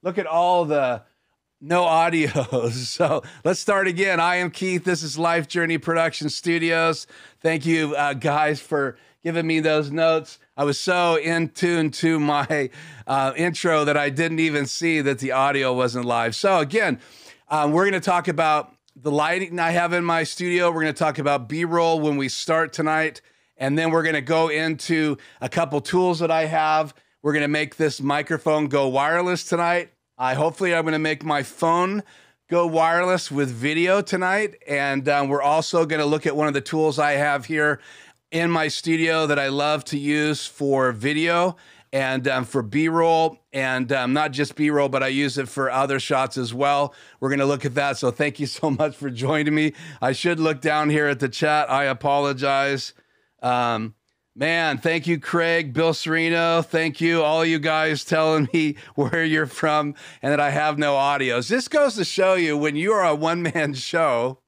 Look at all the no audios. So let's start again. I am Keith. This is Life Journey Production Studios. Thank you, guys, for giving me those notes. I was so in tune to my intro that I didn't even see that the audio wasn't live. So again, we're going to talk about the lighting I have in my studio. We're going to talk about B-roll when we start tonight. And then we're going to go into a couple tools that I have. We're going to make this microphone go wireless tonight. Hopefully I'm going to make my phone go wireless with video tonight. And we're also going to look at one of the tools I have here in my studio that I love to use for video and for B-roll, and not just B-roll, but I use it for other shots as well. We're going to look at that. So thank you so much for joining me. I should look down here at the chat. I apologize. Man, thank you, Craig, Bill Sereno. Thank you, all you guys telling me where you're from and that I have no audios. This goes to show you when you are a one-man show,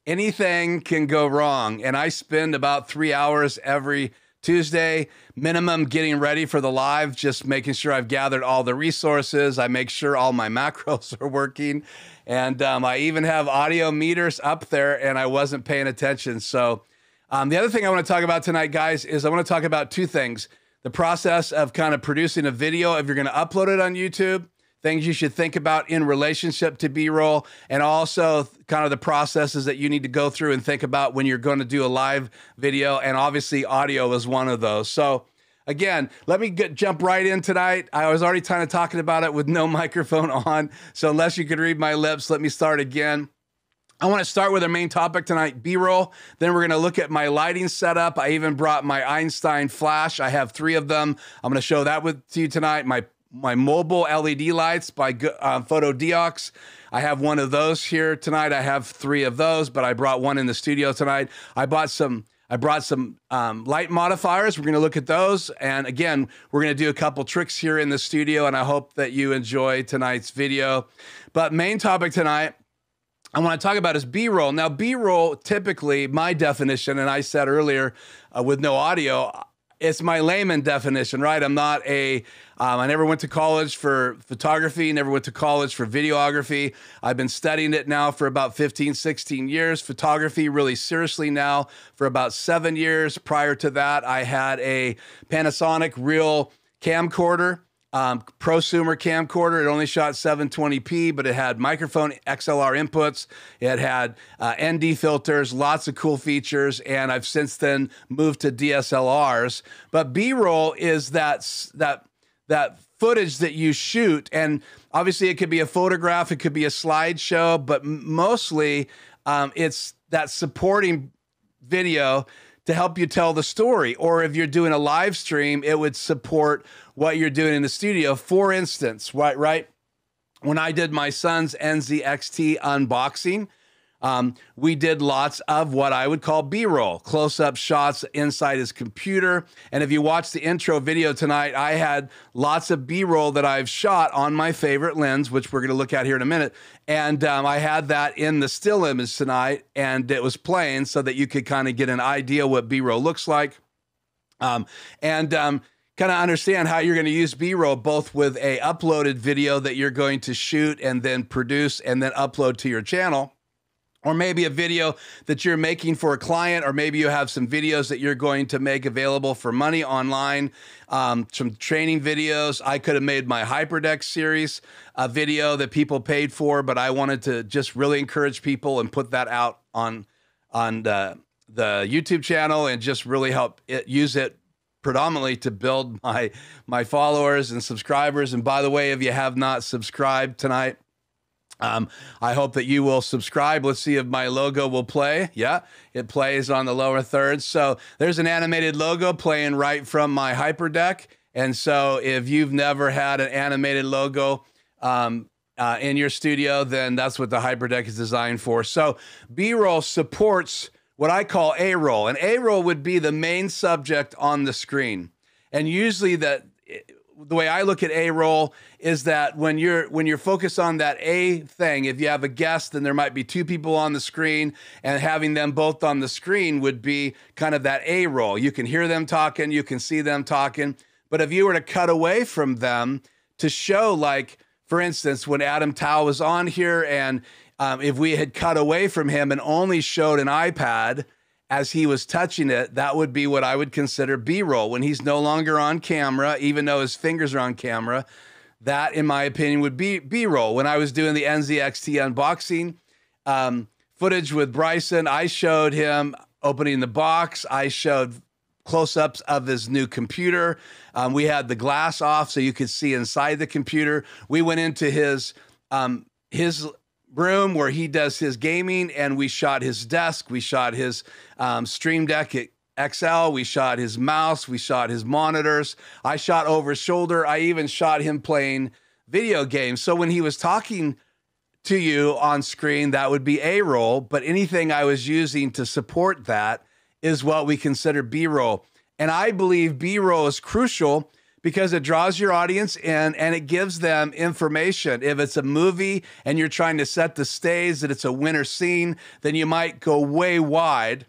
anything can go wrong. And I spend about 3 hours every Tuesday minimum getting ready for the live, just making sure I've gathered all the resources. I make sure all my macros are working. And I even have audio meters up there and I wasn't paying attention. So the other thing I want to talk about tonight, guys, is I want to talk about two things. The process of kind of producing a video, if you're going to upload it on YouTube, things you should think about in relationship to B-roll, and also kind of the processes that you need to go through and think about when you're going to do a live video. And obviously audio is one of those. So again, let me jump right in tonight. I was already kind of talking about it with no microphone on. So unless you could read my lips, let me start again. I want to start with our main topic tonight, B-roll. Then we're going to look at my lighting setup. I even brought my Einstein flash. I have 3 of them. I'm going to show that to you tonight. My mobile LED lights by Fotodiox. I have one of those here tonight. I have 3 of those, but I brought one in the studio tonight. I brought some light modifiers. We're going to look at those. And again, we're going to do a couple tricks here in the studio, and I hope that you enjoy tonight's video. But main topic tonight I want to talk about is B-roll. Now, B-roll, typically, my definition, and I said earlier with no audio, it's my layman definition, right? I'm not I never went to college for photography, never went to college for videography. I've been studying it now for about 15, 16 years. Photography really seriously now for about 7 years. Prior to that, I had a Panasonic Real camcorder. Prosumer camcorder. It only shot 720p, but it had microphone XLR inputs. It had ND filters, lots of cool features, and I've since then moved to DSLRs. But B-roll is that footage that you shoot, and obviously it could be a photograph, it could be a slideshow, but mostly it's that supporting video to help you tell the story. Or if you're doing a live stream, it would support what you're doing in the studio. For instance, right? When I did my son's NZXT unboxing, we did lots of what I would call B-roll, close-up shots inside his computer. And if you watch the intro video tonight, I had lots of B-roll that I've shot on my favorite lens, which we're going to look at here in a minute. And I had that in the still image tonight, and it was playing so that you could kind of get an idea what B-roll looks like. Kind of understand how you're going to use B-roll, both with a uploaded video that you're going to shoot and then produce and then upload to your channel, or maybe a video that you're making for a client, or maybe you have some videos that you're going to make available for money online, some training videos. I could have made my HyperDeck series a video that people paid for, but I wanted to just really encourage people and put that out on the YouTube channel and just really help use it predominantly to build my followers and subscribers. And by the way, if you have not subscribed tonight, I hope that you will subscribe. Let's see if my logo will play. Yeah, it plays on the lower third. So there's an animated logo playing right from my HyperDeck. And so if you've never had an animated logo in your studio, then that's what the HyperDeck is designed for. So B-roll supports what I call A-roll. And A-roll would be the main subject on the screen. And usually the way I look at A-roll is that when you're focused on that A thing, if you have a guest, then there might be 2 people on the screen, and having them both on the screen would be kind of that A-roll. You can hear them talking, you can see them talking. But if you were to cut away from them to show like for instance, when Adam Tao was on here, and if we had cut away from him and only showed an iPad as he was touching it, that would be what I would consider B-roll. When he's no longer on camera, even though his fingers are on camera, that, in my opinion, would be B-roll. When I was doing the NZXT unboxing footage with Bryson, I showed him opening the box. I showed close-ups of his new computer. We had the glass off so you could see inside the computer. We went into his room where he does his gaming, and we shot his desk. We shot his Stream Deck XL. We shot his mouse. We shot his monitors. I shot over his shoulder. I even shot him playing video games. So when he was talking to you on screen, that would be A-roll, but anything I was using to support that is what we consider B-roll. And I believe B-roll is crucial because it draws your audience in and it gives them information. If it's a movie and you're trying to set the stage that it's a winter scene, then you might go way wide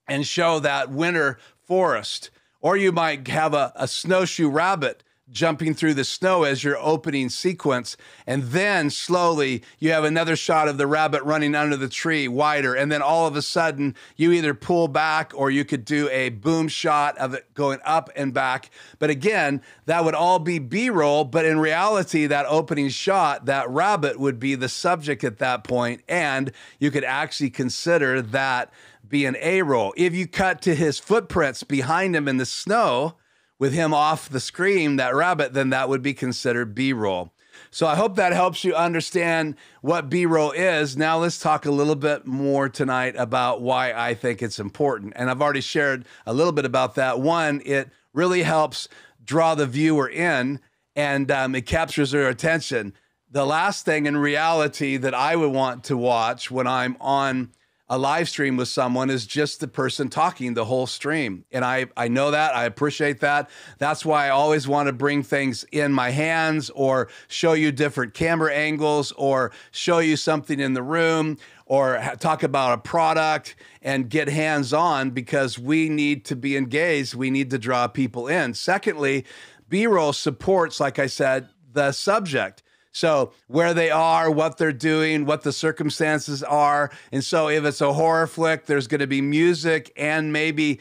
and show that winter forest. Or you might have a snowshoe rabbit jumping through the snow as your opening sequence. And then slowly you have another shot of the rabbit running under the tree wider. And then all of a sudden you either pull back or you could do a boom shot of it going up and back. But again, that would all be B-roll. But in reality, that opening shot, that rabbit would be the subject at that point. And you could actually consider that be an A-roll. If you cut to his footprints behind him in the snow, with him off the screen, that rabbit, then that would be considered B-roll. So I hope that helps you understand what B-roll is. Now let's talk a little bit more tonight about why I think it's important. And I've already shared a little bit about that. One, it really helps draw the viewer in, and it captures their attention. The last thing in reality that I would want to watch when I'm on a live stream with someone is just the person talking the whole stream. And I know that, I appreciate that. That's why I always want to bring things in my hands or show you different camera angles or show you something in the room or talk about a product and get hands-on, because we need to be engaged. We need to draw people in. Secondly, B-roll supports, like I said, the subject. So where they are, what they're doing, what the circumstances are. And so if it's a horror flick, there's going to be music and maybe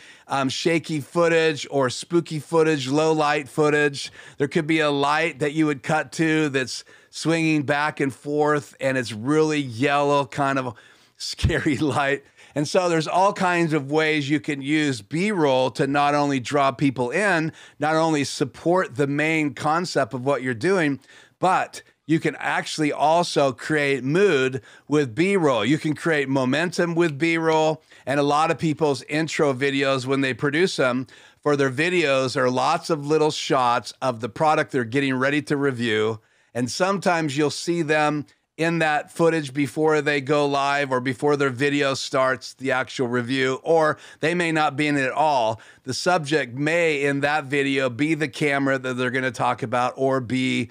shaky footage or spooky footage, low light footage. There could be a light that you would cut to that's swinging back and forth, and it's really yellow, kind of scary light. And so there's all kinds of ways you can use B-roll to not only draw people in, not only support the main concept of what you're doing, but you can actually also create mood with B-roll. You can create momentum with B-roll. And a lot of people's intro videos, when they produce them for their videos, are lots of little shots of the product they're getting ready to review. And sometimes you'll see them in that footage before they go live or before their video starts the actual review, or they may not be in it at all. The subject may in that video be the camera that they're going to talk about, or be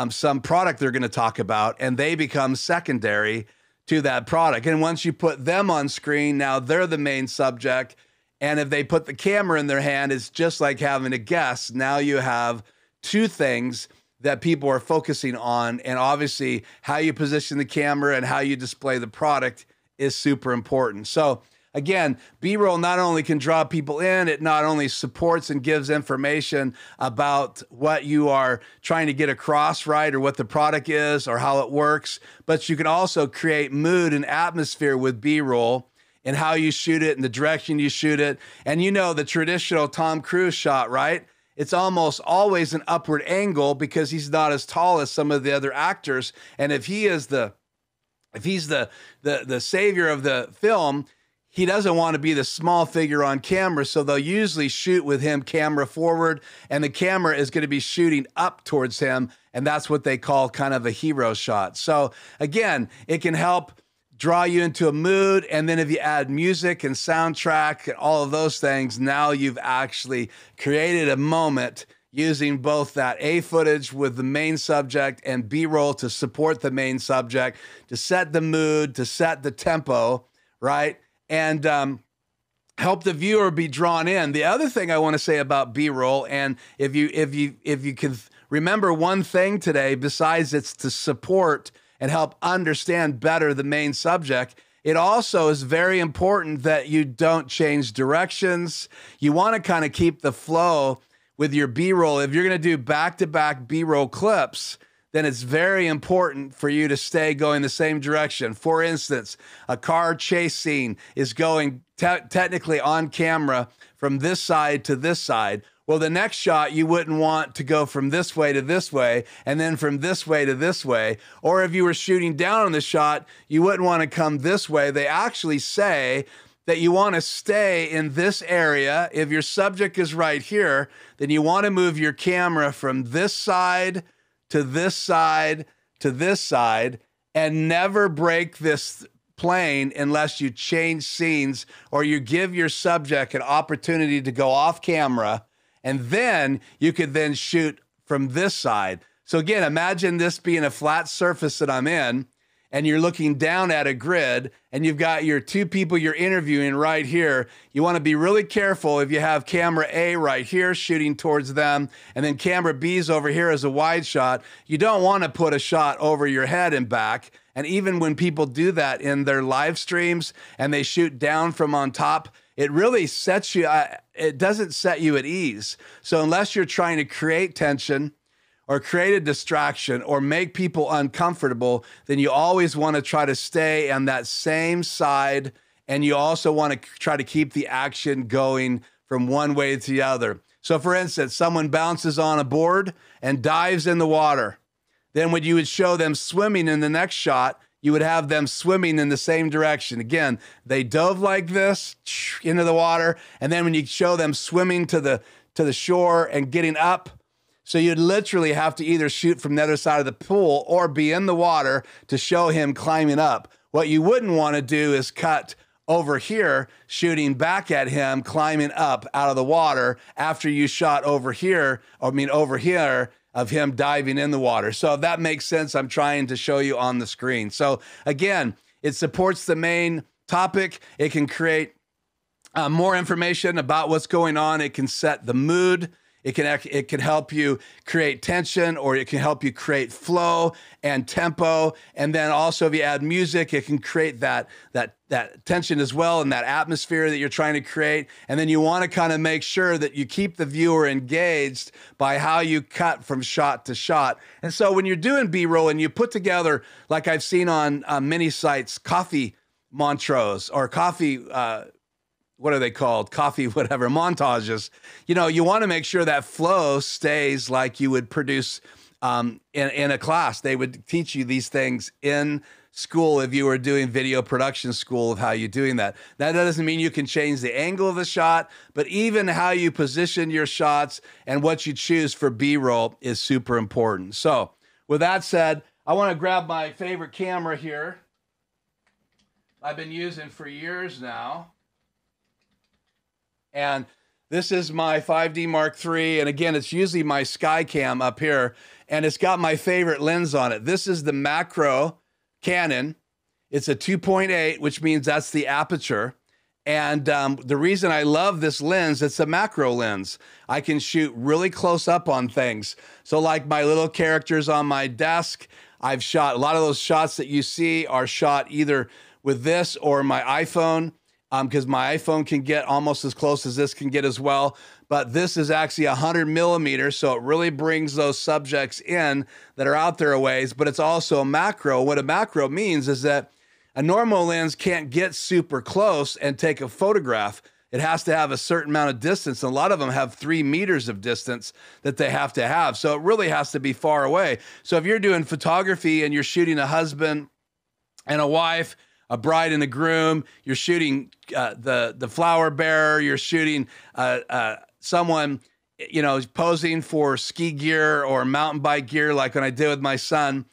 some product they're going to talk about, and they become secondary to that product. And once you put them on screen, now they're the main subject. And if they put the camera in their hand, it's just like having a guest. Now you have two things that people are focusing on. And obviously how you position the camera and how you display the product is super important. So again, B-roll not only can draw people in, it not only supports and gives information about what you are trying to get across, right? Or what the product is or how it works, but you can also create mood and atmosphere with B-roll and how you shoot it and the direction you shoot it. And you know, the traditional Tom Cruise shot, right? It's almost always an upward angle because he's not as tall as some of the other actors. And if he's the savior of the film, he doesn't want to be the small figure on camera. So they'll usually shoot with him camera forward, and the camera is going to be shooting up towards him. And that's what they call kind of a hero shot. So again, it can help draw you into a mood. And then if you add music and soundtrack and all of those things, now you've actually created a moment using both that A footage with the main subject and B-roll to support the main subject, to set the mood, to set the tempo, right? And help the viewer be drawn in. The other thing I want to say about B-roll, and if you can remember one thing today, besides it's to support and help understand better the main subject, it also is very important that you don't change directions. You want to kind of keep the flow with your B-roll. If you're going to do back-to-back B-roll clips, then it's very important for you to stay going the same direction. For instance, a car chase scene is going technically on camera from this side to this side. Well, the next shot, you wouldn't want to go from this way to this way, and then from this way to this way. Or if you were shooting down on the shot, you wouldn't want to come this way. They actually say that you want to stay in this area. If your subject is right here, then you want to move your camera from this side to this side to this side, and never break this plane unless you change scenes or you give your subject an opportunity to go off camera. And then you could then shoot from this side. So again, imagine this being a flat surface that I'm in, and you're looking down at a grid, and you've got your two people you're interviewing right here. You want to be really careful if you have camera A right here shooting towards them, and then camera B's over here as a wide shot. You don't want to put a shot over your head and back. And even when people do that in their live streams and they shoot down from on top, it really sets you, it doesn't set you at ease. So unless you're trying to create tension or create a distraction or make people uncomfortable, then you always want to try to stay on that same side. And you also want to try to keep the action going from one way to the other. So for instance, someone bounces on a board and dives in the water. Then when you would show them swimming in the next shot, you would have them swimming in the same direction. Again, they dove like this into the water, and then when you show them swimming to the shore and getting up, so you'd literally have to either shoot from the other side of the pool or be in the water to show him climbing up. What you wouldn't want to do is cut over here, shooting back at him, climbing up out of the water after you shot over here, over here, of him diving in the water. So if that makes sense, I'm trying to show you on the screen. So again, it supports the main topic. It can create more information about what's going on. It can set the mood. It can help you create tension, or it can help you create flow and tempo. And then also if you add music, it can create that tension as well, and that atmosphere that you're trying to create. And then you want to kind of make sure that you keep the viewer engaged by how you cut from shot to shot. And so when you're doing B-roll and you put together, like I've seen on many sites, coffee montrose or coffee, what are they called? Coffee, whatever, montages. You know, you want to make sure that flow stays like you would produce in a class. They would teach you these things in school if you were doing video production school of how you're doing that. That doesn't mean you can change the angle of the shot, but even how you position your shots and what you choose for B-roll is super important. So with that said, I want to grab my favorite camera here. I've been using for years now. And this is my 5D Mark III. And again, it's usually my Skycam up here. And it's got my favorite lens on it. This is the macro Canon. It's a 2.8, which means that's the aperture. And the reason I love this lens, it's a macro lens. I can shoot really close up on things. So like my little characters on my desk, I've shot, a lot of those shots that you see are shot either with this or my iPhone. Because my iPhone can get almost as close as this can get as well. But this is actually 100 millimeters, so it really brings those subjects in that are out there a ways, but it's also a macro. What a macro means is that a normal lens can't get super close and take a photograph. It has to have a certain amount of distance. And a lot of them have 3 meters of distance that they have to have. So it really has to be far away. So if you're doing photography and you're shooting a husband and a wife, a bride and a groom, you're shooting the flower bearer, you're shooting someone, you know, posing for ski gear or mountain bike gear, like when I did with my son.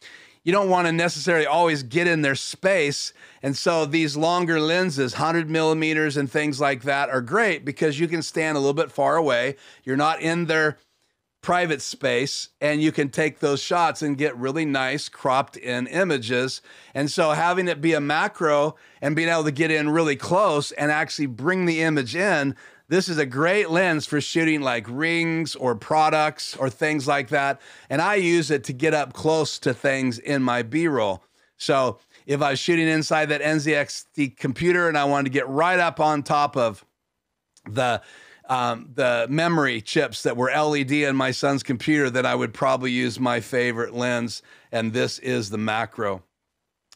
You don't want to necessarily always get in their space. And so these longer lenses, 100 millimeters and things like that, are great because you can stand a little bit far away. You're not in their private space, and you can take those shots and get really nice cropped in images. And so having it be a macro and being able to get in really close and actually bring the image in, this is a great lens for shooting like rings or products or things like that. And I use it to get up close to things in my B-roll. So if I was shooting inside that NZXT computer and I wanted to get right up on top of the memory chips that were LED in my son's computer, then I would probably use my favorite lens, and this is the macro.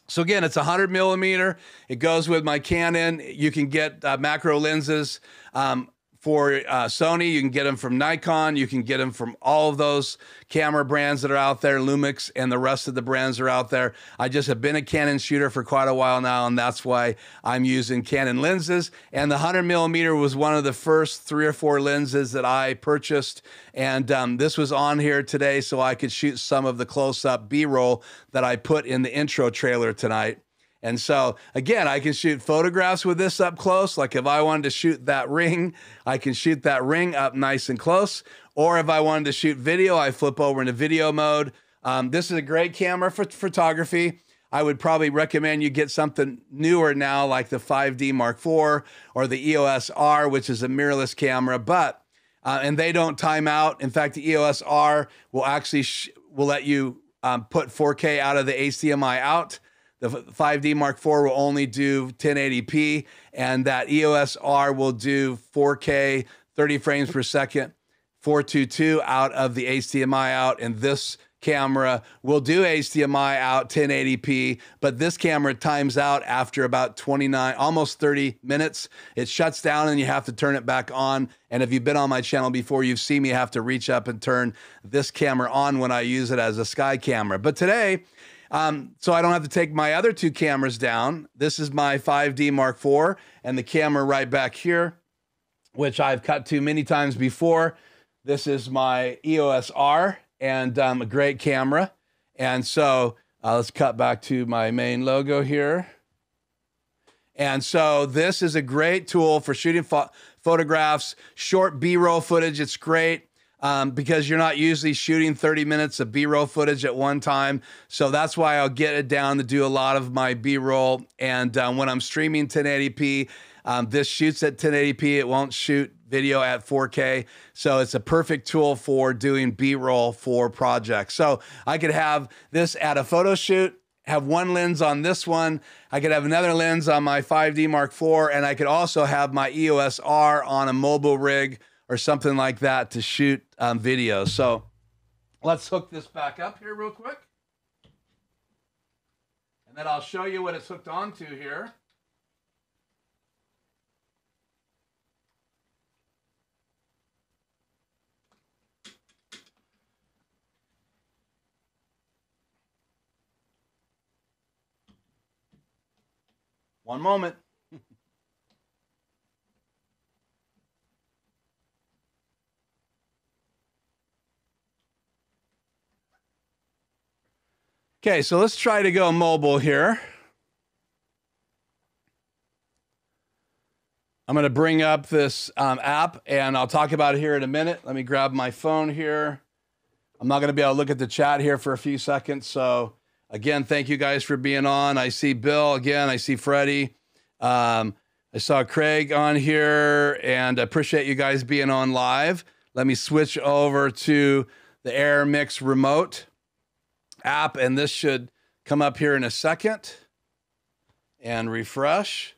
So again, it's 100 millimeter. It goes with my Canon. You can get macro lenses for Sony. You can get them from Nikon. You can get them from all of those camera brands that are out there, Lumix, and the rest of the brands are out there. I just have been a Canon shooter for quite a while now, and that's why I'm using Canon lenses. And the 100 millimeter was one of the first 3 or 4 lenses that I purchased. And this was on here today so I could shoot some of the close-up B-roll that I put in the intro trailer tonight. And so, again, I can shoot photographs with this up close. Like if I wanted to shoot that ring, I can shoot that ring up nice and close. Or if I wanted to shoot video, I flip over into video mode. This is a great camera for photography. I would probably recommend you get something newer now, like the 5D Mark IV or the EOS R, which is a mirrorless camera. But and they don't time out. In fact, the EOS R will actually will let you put 4K out of the HDMI out. The 5D Mark IV will only do 1080p, and that EOS R will do 4K, 30 frames per second, 422 out of the HDMI out, and this camera will do HDMI out 1080p, but this camera times out after about 29, almost 30 minutes. It shuts down and you have to turn it back on. And if you've been on my channel before, you've seen me have to reach up and turn this camera on when I use it as a sky camera. But today, so I don't have to take my other 2 cameras down. This is my 5D Mark IV and the camera right back here, which I've cut to many times before. This is my EOS R and a great camera. And so let's cut back to my main logo here. And so this is a great tool for shooting photographs, short B-roll footage. It's great. Because you're not usually shooting 30 minutes of B-roll footage at one time. So that's why I'll get it down to do a lot of my B-roll. And when I'm streaming 1080p, this shoots at 1080p. It won't shoot video at 4K. So it's a perfect tool for doing B-roll for projects. So I could have this at a photo shoot, have one lens on this one. I could have another lens on my 5D Mark IV, and I could also have my EOS R on a mobile rig or something like that to shoot video. So let's hook this back up here real quick. And then I'll show you what it's hooked onto here. One moment. Okay, so let's try to go mobile here. I'm going to bring up this app, and I'll talk about it here in a minute. Let me grab my phone here. I'm not going to be able to look at the chat here for a few seconds. So, again, thank you guys for being on. I see Bill again. I see Freddie. I saw Craig on here, and I appreciate you guys being on live. Let me switch over to the Air Mix remote app, and this should come up here in a second and refresh,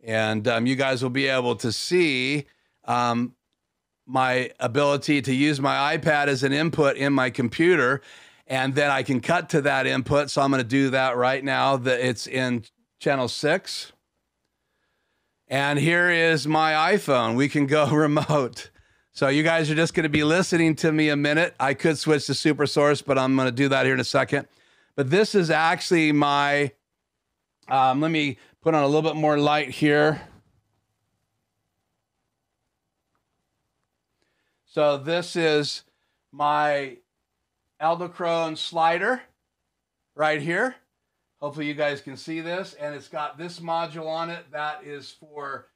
and you guys will be able to see my ability to use my iPad as an input in my computer, and then I can cut to that input. So I'm going to do that right now. It's in channel 6, and here is my iPhone. We can go remote. So you guys are just going to be listening to me a minute. I could switch to Supersource, but I'm going to do that here in a second. But this is actually my, let me put on a little bit more light here. So this is my Eldochrome slider right here. Hopefully you guys can see this. And it's got this module on it that is for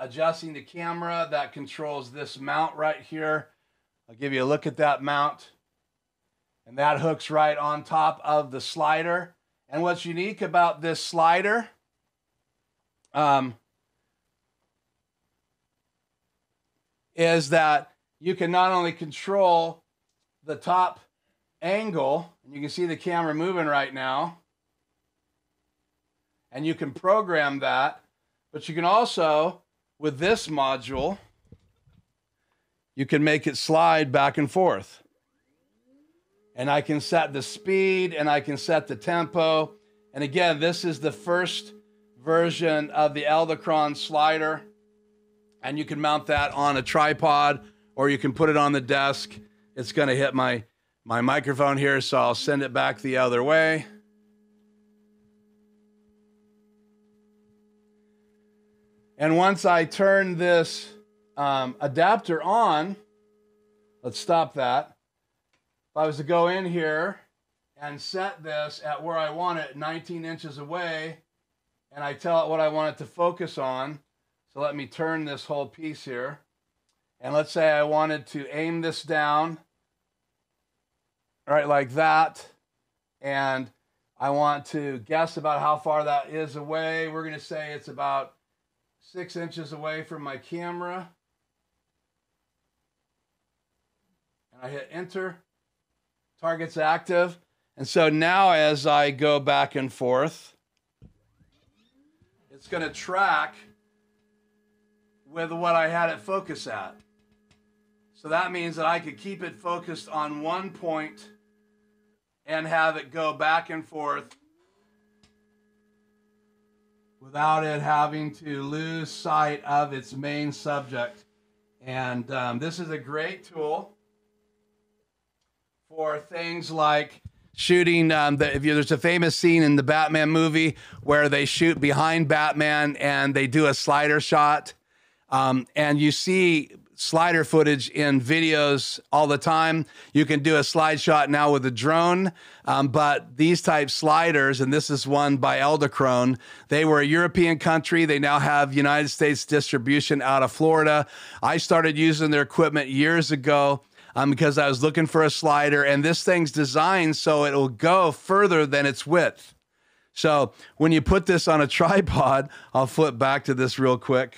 adjusting the camera. That controls this mount right here. I'll give you a look at that mount. And that hooks right on top of the slider. And what's unique about this slider, is that you can not only control the top angle, and you can see the camera moving right now, and you can program that, but you can also, with this module, you can make it slide back and forth. And I can set the speed and I can set the tempo. And again, this is the first version of the Elgato slider. And you can mount that on a tripod or you can put it on the desk. It's gonna hit my microphone here, so I'll send it back the other way. And once I turn this adapter on, let's stop that. If I was to go in here and set this at where I want it, 19 inches away, and I tell it what I want it to focus on. So let me turn this whole piece here. And let's say I wanted to aim this down, right like that. And I want to guess about how far that is away. We're gonna say it's about 6 inches away from my camera. And I hit enter, target's active. And so now as I go back and forth, it's gonna track with what I had it focus at. So that means that I could keep it focused on one point and have it go back and forth without it having to lose sight of its main subject. And this is a great tool for things like shooting. There's a famous scene in the Batman movie where they shoot behind Batman and they do a slider shot. And you see slider footage in videos all the time. You can do a slide shot now with a drone, but these type sliders, and this is one by Elgato, they were a European country. They now have United States distribution out of Florida. I started using their equipment years ago because I was looking for a slider, and this thing's designed so it'll go further than its width. So when you put this on a tripod, I'll flip back to this real quick.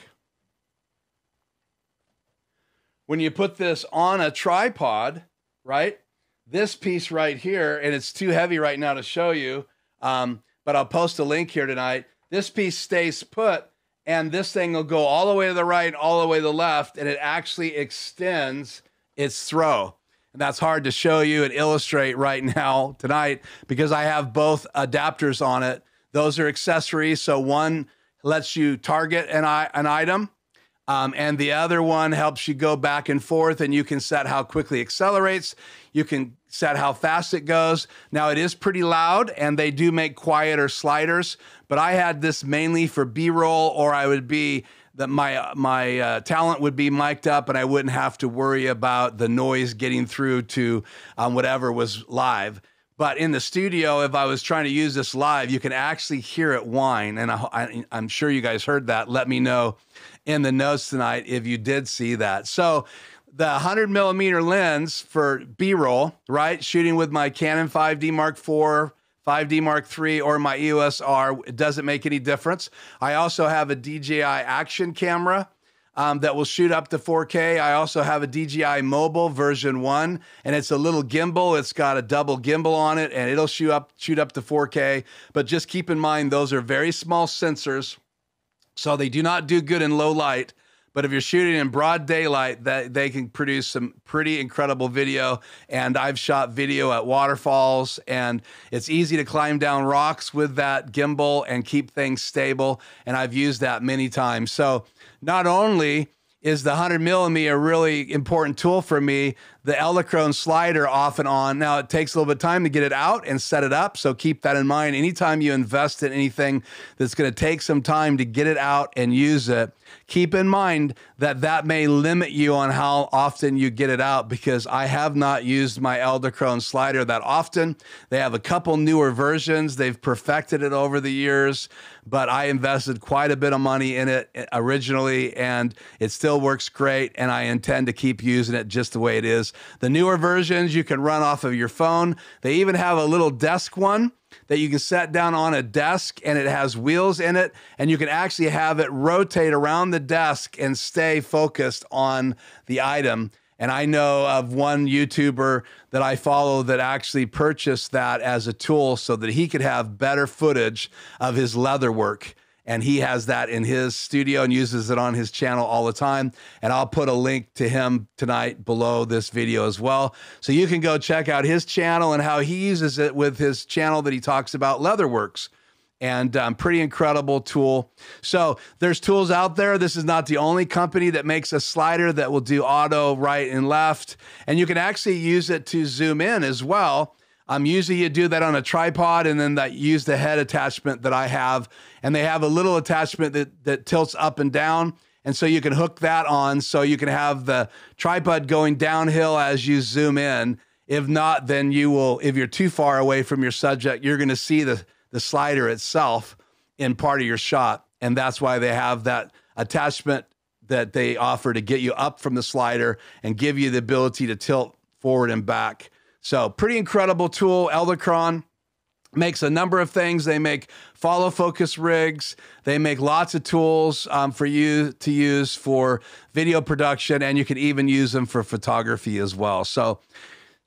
When you put this on a tripod, right, this piece right here, and it's too heavy right now to show you, but I'll post a link here tonight. This piece stays put, and this thing will go all the way to the right, all the way to the left, and it actually extends its throw. And that's hard to show you and illustrate right now tonight because I have both adapters on it. Those are accessories, so one lets you target an item, and the other one helps you go back and forth, and you can set how quickly it accelerates. You can set how fast it goes. Now, it is pretty loud, and they do make quieter sliders, but I had this mainly for B-roll, or I would be, that my talent would be mic'd up, and I wouldn't have to worry about the noise getting through to whatever was live. But in the studio, if I was trying to use this live, you can actually hear it whine. And I'm sure you guys heard that. Let me know in the notes tonight if you did see that. So the 100mm lens for B-roll, right? Shooting with my Canon 5D Mark IV, 5D Mark III, or my EOS R, it doesn't make any difference. I also have a DJI action camera that will shoot up to 4K. I also have a DJI Mobile version 1, and it's a little gimbal. It's got a double gimbal on it, and it'll shoot up to 4K. But just keep in mind, those are very small sensors, so they do not do good in low light. But if you're shooting in broad daylight, they can produce some pretty incredible video. And I've shot video at waterfalls, and it's easy to climb down rocks with that gimbal and keep things stable. And I've used that many times. So not only is the 100mm a really important tool for me, the Elgato slider off and on. Now, it takes a little bit of time to get it out and set it up, so keep that in mind. Anytime you invest in anything that's going to take some time to get it out and use it, keep in mind that that may limit you on how often you get it out, because I have not used my Elgato slider that often. They have a couple newer versions. They've perfected it over the years, but I invested quite a bit of money in it originally, and it still works great, and I intend to keep using it just the way it is. The newer versions you can run off of your phone. They even have a little desk one that you can set down on a desk, and it has wheels in it, and you can actually have it rotate around the desk and stay focused on the item. And I know of one YouTuber that I follow that actually purchased that as a tool so that he could have better footage of his leather work. And he has that in his studio and uses it on his channel all the time. And I'll put a link to him tonight below this video as well. So you can go check out his channel and how he uses it with his channel that he talks about Leatherworks. And pretty incredible tool. So there's tools out there. This is not the only company that makes a slider that will do auto right and left. And you can actually use it to zoom in as well. Usually you do that on a tripod, and then use the head attachment that I have. And they have a little attachment that tilts up and down. And so you can hook that on so you can have the tripod going downhill as you zoom in. If not, then you will, if you're too far away from your subject, you're going to see the slider itself in part of your shot. And that's why they have that attachment that they offer to get you up from the slider and give you the ability to tilt forward and back. So pretty incredible tool. Eldacron makes a number of things. They make follow focus rigs. They make lots of tools for you to use for video production, and you can even use them for photography as well. So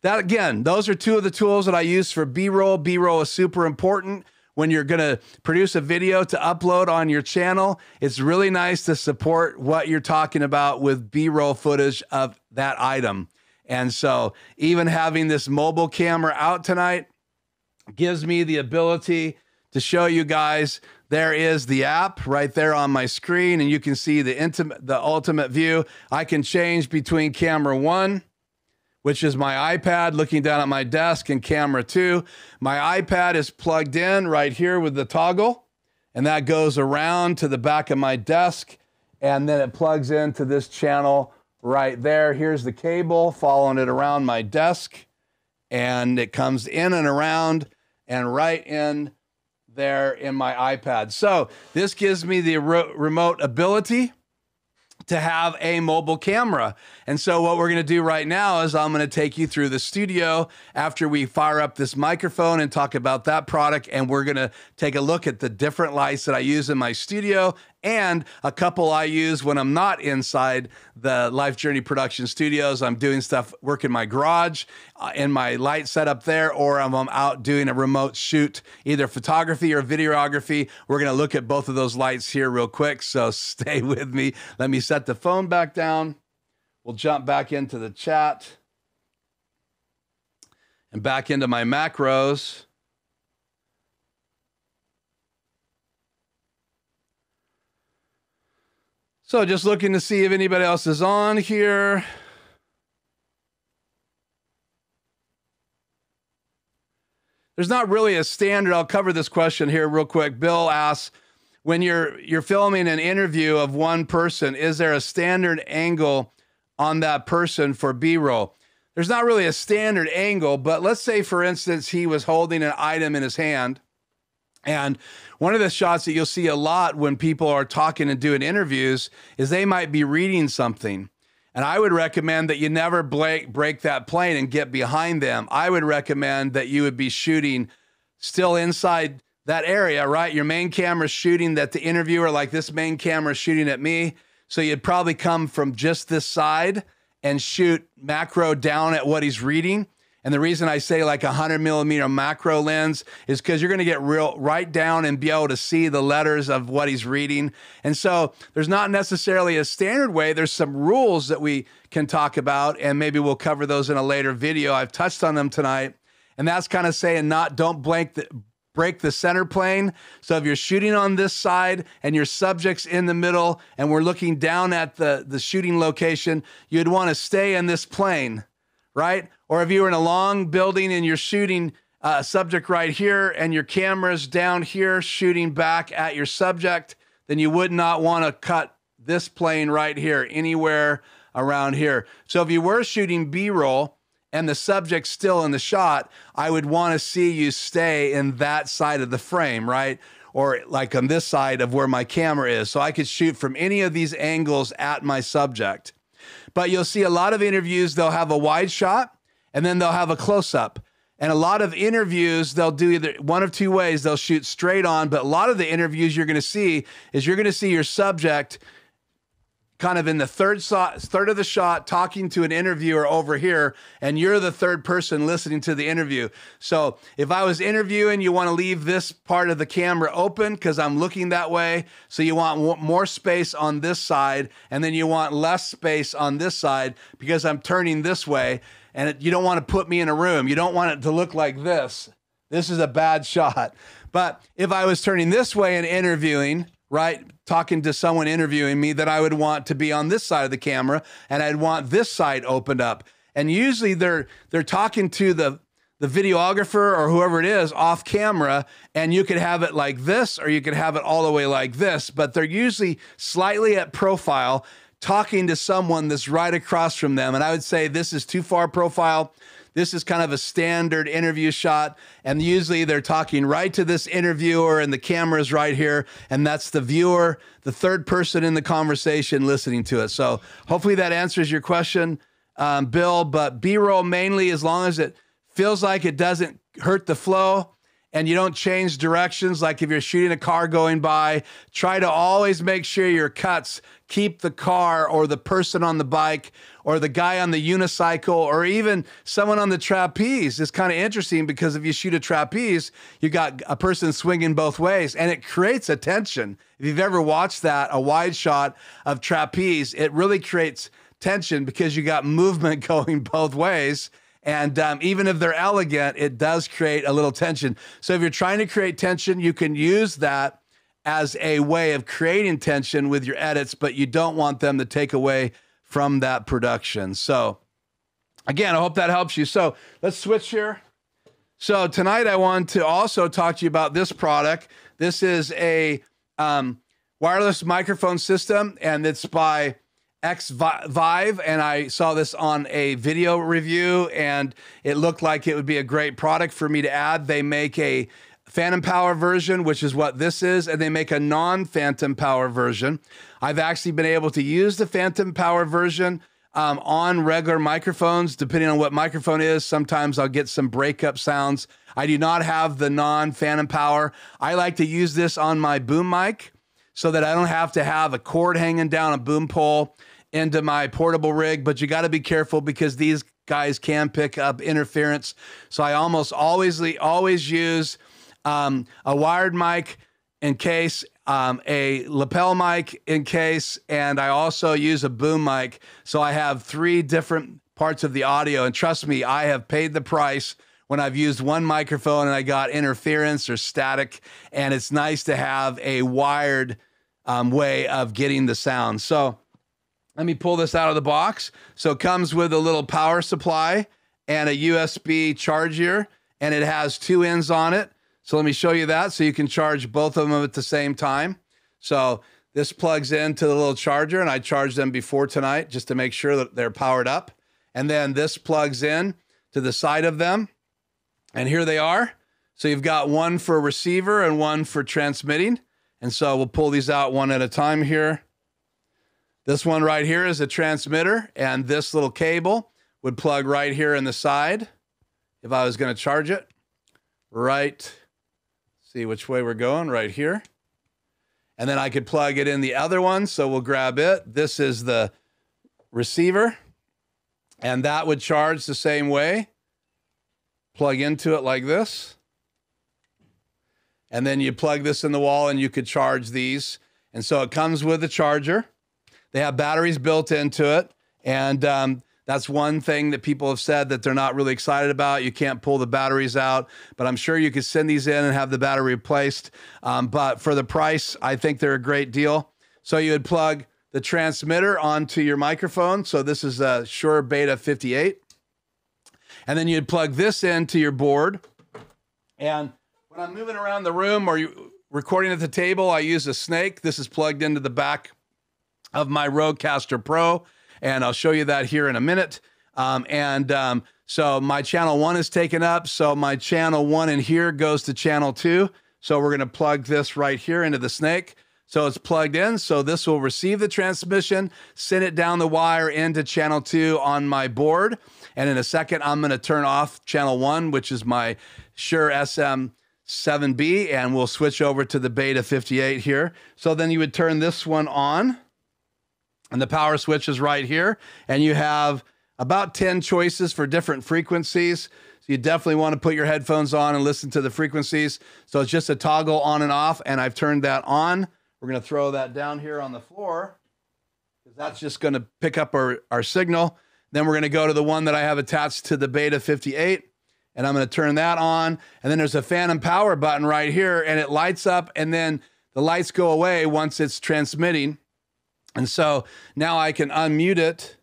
that, again, those are two of the tools that I use for B-roll. B-roll is super important when you're going to produce a video to upload on your channel. It's really nice to support what you're talking about with B-roll footage of that item. And so even having this mobile camera out tonight gives me the ability to show you guys. There is the app right there on my screen, and you can see the ultimate view. I can change between camera 1, which is my iPad looking down at my desk, and camera 2. My iPad is plugged in right here with the toggle, and that goes around to the back of my desk, and then it plugs into this channel right there. Here's the cable following it around my desk, and it comes in and around and right in there in my iPad. So this gives me the remote ability to have a mobile camera. And so what we're going to do right now is I'm going to take you through the studio after we fire up this microphone and talk about that product. And we're going to take a look at the different lights that I use in my studio and a couple I use when I'm not inside the Life Journey Production Studios. I'm doing stuff, work in my garage, in my light setup there, or I'm out doing a remote shoot, either photography or videography. We're going to look at both of those lights here real quick, so stay with me. Let me set the phone back down. We'll jump back into the chat and back into my macros. So just looking to see if anybody else is on here. There's not really a standard. I'll cover this question here real quick. Bill asks, when you're filming an interview of one person, is there a standard angle on that person for B-roll? There's not really a standard angle, but let's say, for instance, he was holding an item in his hand. And one of the shots that you'll see a lot when people are talking and doing interviews is they might be reading something. And I would recommend that you never break that plane and get behind them. I would recommend that you would be shooting still inside that area, right? Your main camera shooting at the interviewer, like this main camera shooting at me. So you'd probably come from just this side and shoot macro down at what he's reading. And the reason I say like 100mm macro lens is because you're going to get right down and be able to see the letters of what he's reading. And so there's not necessarily a standard way. There's some rules that we can talk about, and maybe we'll cover those in a later video. I've touched on them tonight. And that's kind of saying don't break the center plane. So if you're shooting on this side and your subject's in the middle and we're looking down at the shooting location, you'd want to stay in this plane, right? Or if you're in a long building and you're shooting a subject right here and your camera's down here shooting back at your subject, then you would not want to cut this plane right here, anywhere around here. So if you were shooting B-roll and the subject's still in the shot, I would want to see you stay in that side of the frame, right? Or like on this side of where my camera is. So I could shoot from any of these angles at my subject. But you'll see a lot of interviews, they'll have a wide shot and then they'll have a close-up. And a lot of interviews, they'll do either one of two ways. They'll shoot straight on, but a lot of the interviews you're going to see is you're going to see your subject kind of in the third of the shot talking to an interviewer over here, and you're the third person listening to the interview. So if I was interviewing, you want to leave this part of the camera open because I'm looking that way. So you want more space on this side, and then you want less space on this side because I'm turning this way, and you don't want to put me in a room. You don't want it to look like this. This is a bad shot. But if I was turning this way and interviewing, right, talking to someone interviewing me, that I would want to be on this side of the camera, and I'd want this side opened up. And usually they're talking to the videographer or whoever it is off camera, and you could have it like this, or you could have it all the way like this, but they're usually slightly at profile talking to someone that's right across from them. And I would say this is too far profile. This is kind of a standard interview shot, and usually they're talking right to this interviewer, and the camera's right here, and that's the viewer, the third person in the conversation listening to it. So hopefully that answers your question, Bill, but B-roll mainly, as long as it feels like it doesn't hurt the flow and you don't change directions, like if you're shooting a car going by, try to always make sure your cuts keep the car or the person on the bike or the guy on the unicycle or even someone on the trapeze. It's kind of interesting because if you shoot a trapeze, you got a person swinging both ways and it creates a tension. If you've ever watched that, a wide shot of trapeze, it really creates tension because you got movement going both ways. And even if they're elegant, it does create a little tension. So if you're trying to create tension, you can use that as a way of creating tension with your edits, but you don't want them to take away from that production. So again, I hope that helps you. So let's switch here. So tonight I want to also talk to you about this product. This is a wireless microphone system, and it's by Vive, and I saw this on a video review, and it looked like it would be a great product for me to add. They make a phantom power version, which is what this is, and they make a non-phantom power version. I've actually been able to use the phantom power version on regular microphones, depending on what microphone it is. Sometimes I'll get some breakup sounds. I do not have the non-phantom power. I like to use this on my boom mic so that I don't have to have a cord hanging down a boom pole into my portable rig, but you got to be careful because these guys can pick up interference. So I almost always use a wired mic in case, a lapel mic in case, and I also use a boom mic. So I have 3 different parts of the audio, and trust me, I have paid the price when I've used one microphone and I got interference or static, and it's nice to have a wired way of getting the sound. So let me pull this out of the box. So it comes with a little power supply and a USB charger, and it has 2 ends on it. So let me show you that so you can charge both of them at the same time. So this plugs into the little charger, and I charged them before tonight just to make sure that they're powered up. And then this plugs in to the side of them, and here they are. So you've got one for receiver and one for transmitting. And so we'll pull these out one at a time here. This one right here is a transmitter, and this little cable would plug right here in the side if I was going to charge it. Right, see which way we're going, right here. And then I could plug it in the other one, so we'll grab it. This is the receiver, and that would charge the same way. Plug into it like this. And then you plug this in the wall, and you could charge these. And so it comes with a charger. They have batteries built into it, and that's one thing that people have said that they're not really excited about. You can't pull the batteries out, but I'm sure you could send these in and have the battery replaced. But for the price, I think they're a great deal. So you would plug the transmitter onto your microphone. So this is a Shure Beta 58. And then you'd plug this into your board. And when I'm moving around the room or recording at the table, I use a snake. This is plugged into the back of my Rodecaster Pro, and I'll show you that here in a minute. So my channel 1 is taken up, so my channel 1 in here goes to channel 2. So we're gonna plug this right here into the snake. So it's plugged in, so this will receive the transmission, send it down the wire into channel 2 on my board, And in a second, I'm going to turn off channel 1, which is my Shure SM7B, and we'll switch over to the Beta 58 here. So then you would turn this one on, and the power switch is right here, and you have about 10 choices for different frequencies. So you definitely want to put your headphones on and listen to the frequencies. So it's just a toggle on and off, and I've turned that on. We're going to throw that down here on the floor, because that's just going to pick up our signal. Then we're going to go to the one that I have attached to the Beta 58, and I'm going to turn that on. And then there's a phantom power button right here, and it lights up, and then the lights go away once it's transmitting. And so now I can unmute it.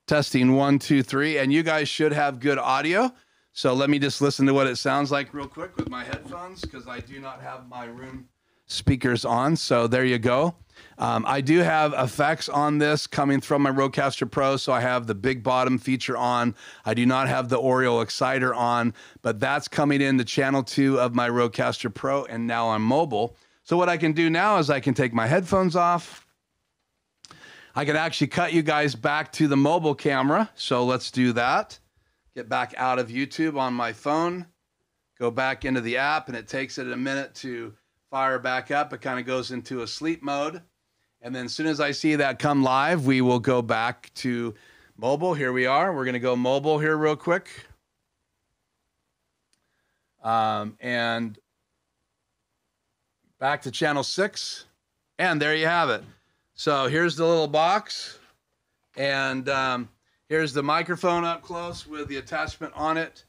Testing 1, 2, 3, and you guys should have good audio. So let me just listen to what it sounds like real quick with my headphones, because I do not have my room speakers on. So there you go. I do have effects on this coming from my Rodecaster Pro. So I have the big bottom feature on. I do not have the Oriole Exciter on, but that's coming in the channel 2 of my Rodecaster Pro, and now I'm mobile. So what I can do now is I can take my headphones off. I can actually cut you guys back to the mobile camera. So let's do that. Get back out of YouTube on my phone, go back into the app, and it takes it a minute to fire back up. It kind of goes into a sleep mode. And then as soon as I see that come live, we will go back to mobile. Here we are. We're going to go mobile here real quick. And back to channel 6. And there you have it. So here's the little box, and here's the microphone up close with the attachment on it.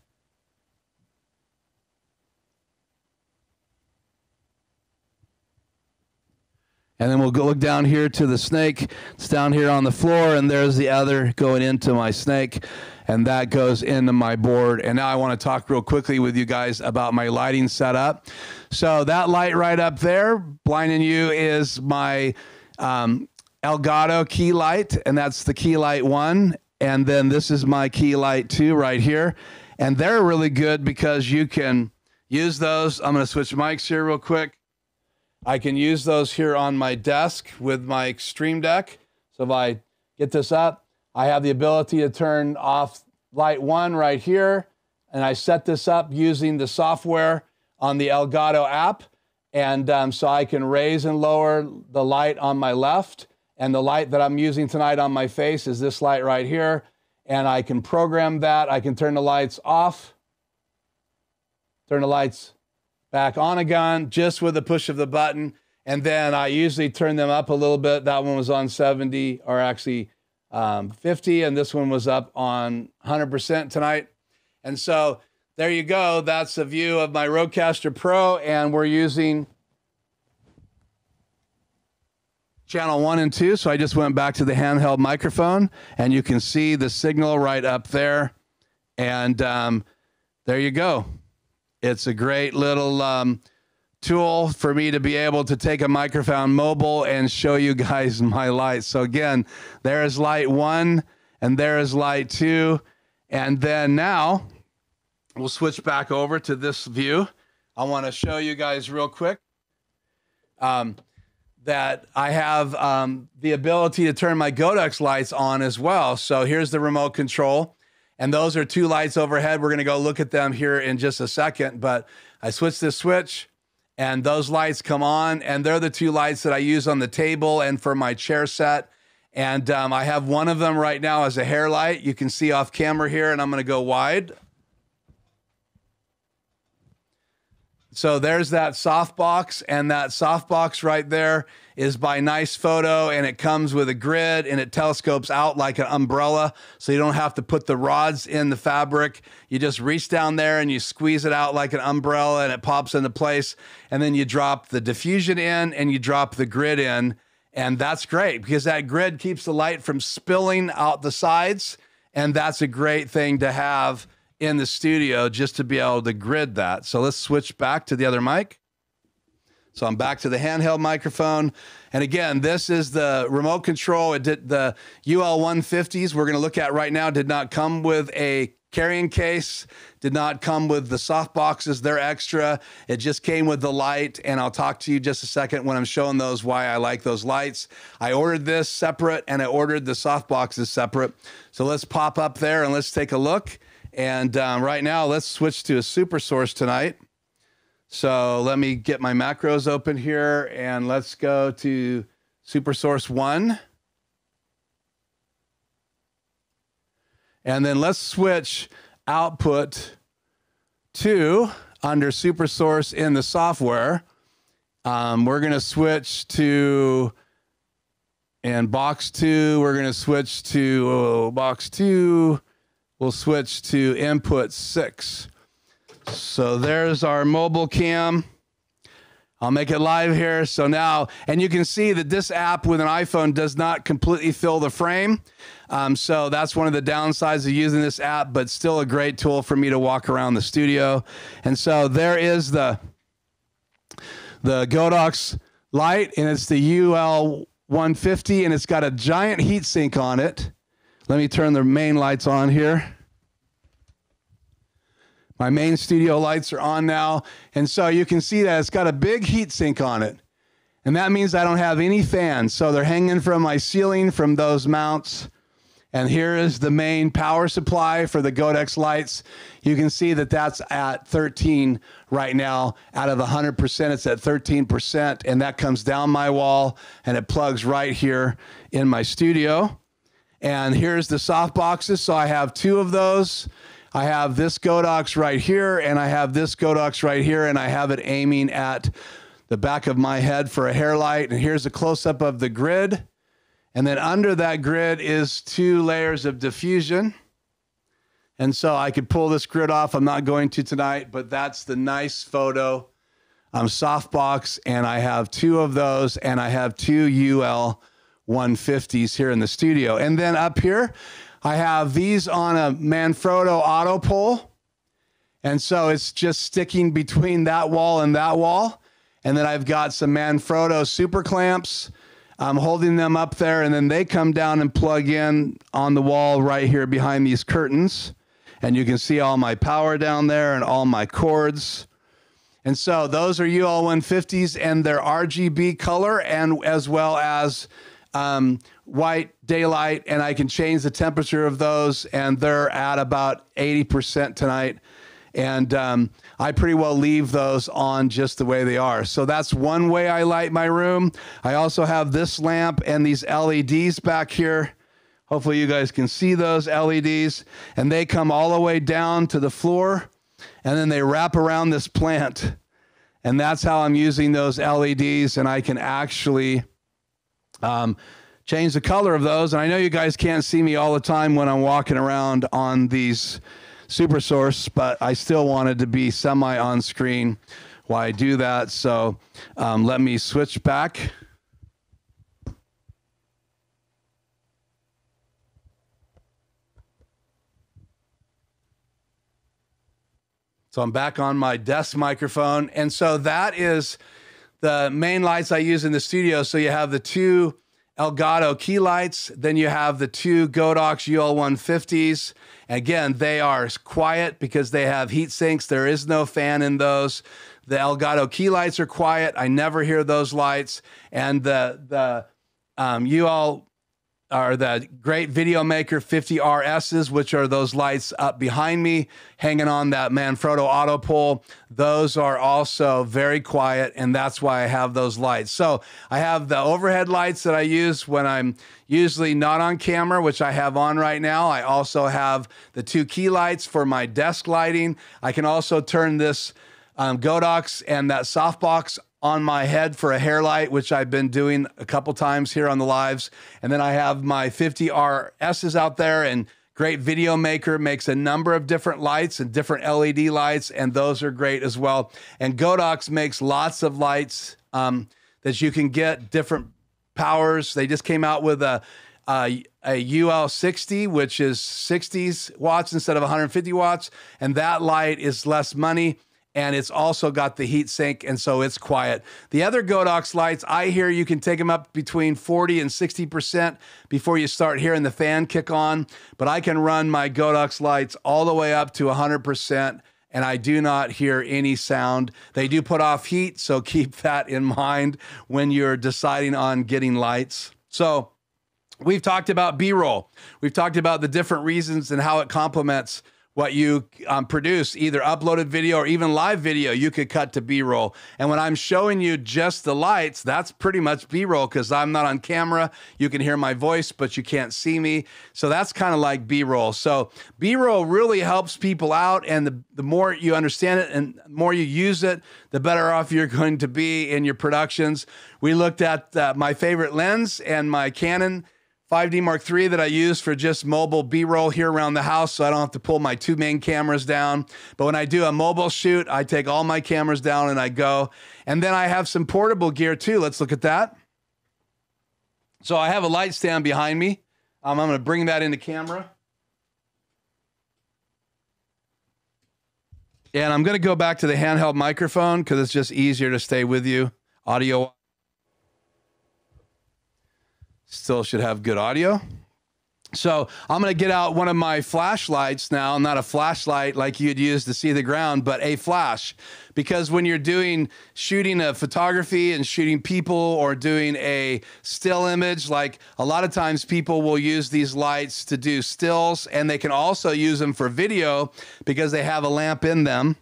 And then we'll go look down here to the snake. It's down here on the floor, and there's the other going into my snake, and that goes into my board. And now I want to talk real quickly with you guys about my lighting setup. So that light right up there, blinding you, is my Elgato key light, and that's the key light 1. And then this is my key light 2 right here. And they're really good because you can use those. I'm going to switch mics here real quick. I can use those here on my desk with my Stream Deck. So if I get this up, I have the ability to turn off light 1 right here. And I set this up using the software on the Elgato app. And so I can raise and lower the light on my left. And the light that I'm using tonight on my face is this light right here. And I can program that. I can turn the lights off, turn the lights back on again, just with the push of the button. And then I usually turn them up a little bit. That one was on 70, or actually 50. And this one was up on 100% tonight. And so there you go. That's a view of my Rodecaster Pro, and we're using channel 1 and 2. So I just went back to the handheld microphone, and you can see the signal right up there. And there you go. It's a great little tool for me to be able to take a microphone mobile and show you guys my lights. So again, there is light 1, and there is light 2. And then now we'll switch back over to this view. I want to show you guys real quick that I have the ability to turn my Godox lights on as well. So here's the remote control, and those are 2 lights overhead. We're going to go look at them here in just a second, but I switch this switch, and those lights come on, and they're the 2 lights that I use on the table and for my chair set. And I have one of them right now as a hair light. You can see off camera here, and I'm going to go wide. So there's that softbox, and that softbox right there is by Nice Photo, and it comes with a grid, and it telescopes out like an umbrella, so you don't have to put the rods in the fabric. You just reach down there and you squeeze it out like an umbrella, and it pops into place, and then you drop the diffusion in and you drop the grid in, and that's great because that grid keeps the light from spilling out the sides, and that's a great thing to have in the studio, just to be able to grid that. So let's switch back to the other mic. So I'm back to the handheld microphone. And again, this is the remote control. It did the UL150s we're going to look at right now did not come with a carrying case. Did not come with the soft boxes. They're extra. It just came with the light, and I'll talk to you just a second when I'm showing those why I like those lights. I ordered this separate, and I ordered the soft boxes separate. So let's pop up there and let's take a look. And right now, let's switch to a Supersource tonight. So let me get my macros open here, and let's go to Supersource 1. And then let's switch output 2 under Supersource in the software. We're going to switch to, and box 2, we're going to switch to box 2. We'll switch to input 6. So there's our mobile cam. I'll make it live here. So now, and you can see that this app with an iPhone does not completely fill the frame. So that's one of the downsides of using this app, but still a great tool for me to walk around the studio. And so there is the Godox light, and it's the UL150, and it's got a giant heat sink on it. Let me turn the main lights on here. My main studio lights are on now, and so you can see that it's got a big heat sink on it. And that means I don't have any fans, so they're hanging from my ceiling from those mounts. And here is the main power supply for the Godox lights. You can see that that's at 13 right now. Out of 100%, it's at 13%, and that comes down my wall, and it plugs right here in my studio. And here's the soft boxes, so I have 2 of those. I have this Godox right here, and I have this Godox right here, and I have it aiming at the back of my head for a hair light. And here's a close-up of the grid. And then under that grid is 2 layers of diffusion. And so I could pull this grid off. I'm not going to tonight, but that's the nice photo softbox. And I have 2 of those, and I have 2 UL150s here in the studio. And then up here, I have these on a Manfrotto auto pole. And so it's just sticking between that wall and that wall. And then I've got some Manfrotto super clamps. I'm holding them up there, and then they come down and plug in on the wall right here behind these curtains. And you can see all my power down there and all my cords. And so those are UL150s, and they're RGB color, and as well as white daylight, and I can change the temperature of those, and they're at about 80% tonight. And I pretty well leave those on just the way they are. So that's one way I light my room. I also have this lamp and these LEDs back here. Hopefully you guys can see those LEDs. And they come all the way down to the floor, and then they wrap around this plant. And that's how I'm using those LEDs, and I can actually change the color of those. And I know you guys can't see me all the time when I'm walking around on these Supersource, but I still wanted to be semi on screen while I do that. So let me switch back. So I'm back on my desk microphone. And so that is the main lights I use in the studio. So you have the 2 Elgato key lights, then you have the 2 Godox UL150s. Again, they are quiet because they have heat sinks. There is no fan in those. The Elgato key lights are quiet. I never hear those lights. And the UL are the great Video Maker 50RSs, which are those lights up behind me, hanging on that Manfrotto auto pole. Those are also very quiet, and that's why I have those lights. So I have the overhead lights that I use when I'm usually not on camera, which I have on right now. I also have the 2 key lights for my desk lighting. I can also turn this Godox and that softbox on my head for a hair light, which I've been doing a couple times here on the lives. And then I have my 50RSs out there, and great Video Maker makes a number of different lights and different LED lights, and those are great as well. And Godox makes lots of lights that you can get different powers. They just came out with a UL60, which is 60 watts instead of 150 watts. And that light is less money, and it's also got the heat sink, and so it's quiet. The other Godox lights, I hear you can take them up between 40 and 60% before you start hearing the fan kick on, but I can run my Godox lights all the way up to 100%, and I do not hear any sound. They do put off heat, so keep that in mind when you're deciding on getting lights. So we've talked about B-roll. We've talked about the different reasons and how it complements what you produce, either uploaded video or even live video, you could cut to B-roll. And when I'm showing you just the lights, that's pretty much B-roll because I'm not on camera. You can hear my voice, but you can't see me. So that's kind of like B-roll. So B-roll really helps people out, and the more you understand it and the more you use it, the better off you're going to be in your productions. We looked at my favorite lens and my Canon 5D Mark III that I use for just mobile B-roll here around the house, so I don't have to pull my two main cameras down. But when I do a mobile shoot, I take all my cameras down and I go. And then I have some portable gear too. Let's look at that. So I have a light stand behind me. I'm going to bring that into camera. And I'm going to go back to the handheld microphone because it's just easier to stay with you audio. Still should have good audio. So I'm going to get out one of my flashlights now, not a flashlight like you'd use to see the ground, but a flash. Because when you're shooting a photography and shooting people or doing a still image, like a lot of times people will use these lights to do stills, and they can also use them for video because they have a lamp in them.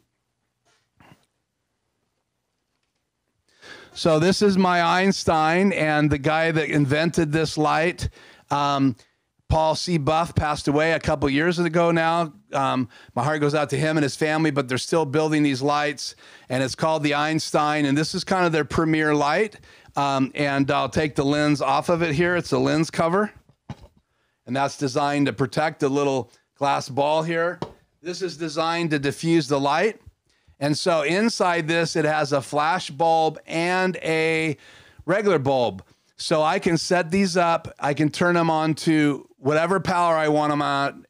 So this is my Einstein, and the guy that invented this light, Paul C. Buff, passed away a couple years ago now. My heart goes out to him and his family, but they're still building these lights, and it's called the Einstein, and this is kind of their premier light. And I'll take the lens off of it here. It's a lens cover, and that's designed to protect the little glass ball here. This is designed to diffuse the light. And so inside this, it has a flash bulb and a regular bulb. So I can set these up. I can turn them on to whatever power I want them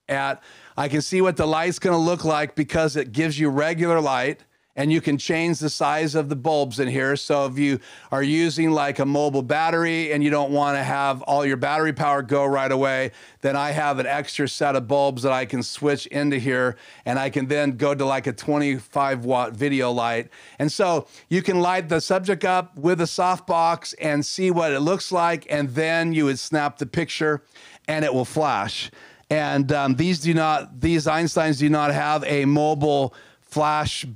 at. I can see what the light's going to look like because it gives you regular light. And you can change the size of the bulbs in here. So if you are using like a mobile battery and you don't want to have all your battery power go right away, then I have an extra set of bulbs that I can switch into here, and I can then go to like a 25-watt video light. And so you can light the subject up with a softbox and see what it looks like, and then you would snap the picture and it will flash. And these Einsteins do not have a mobile flash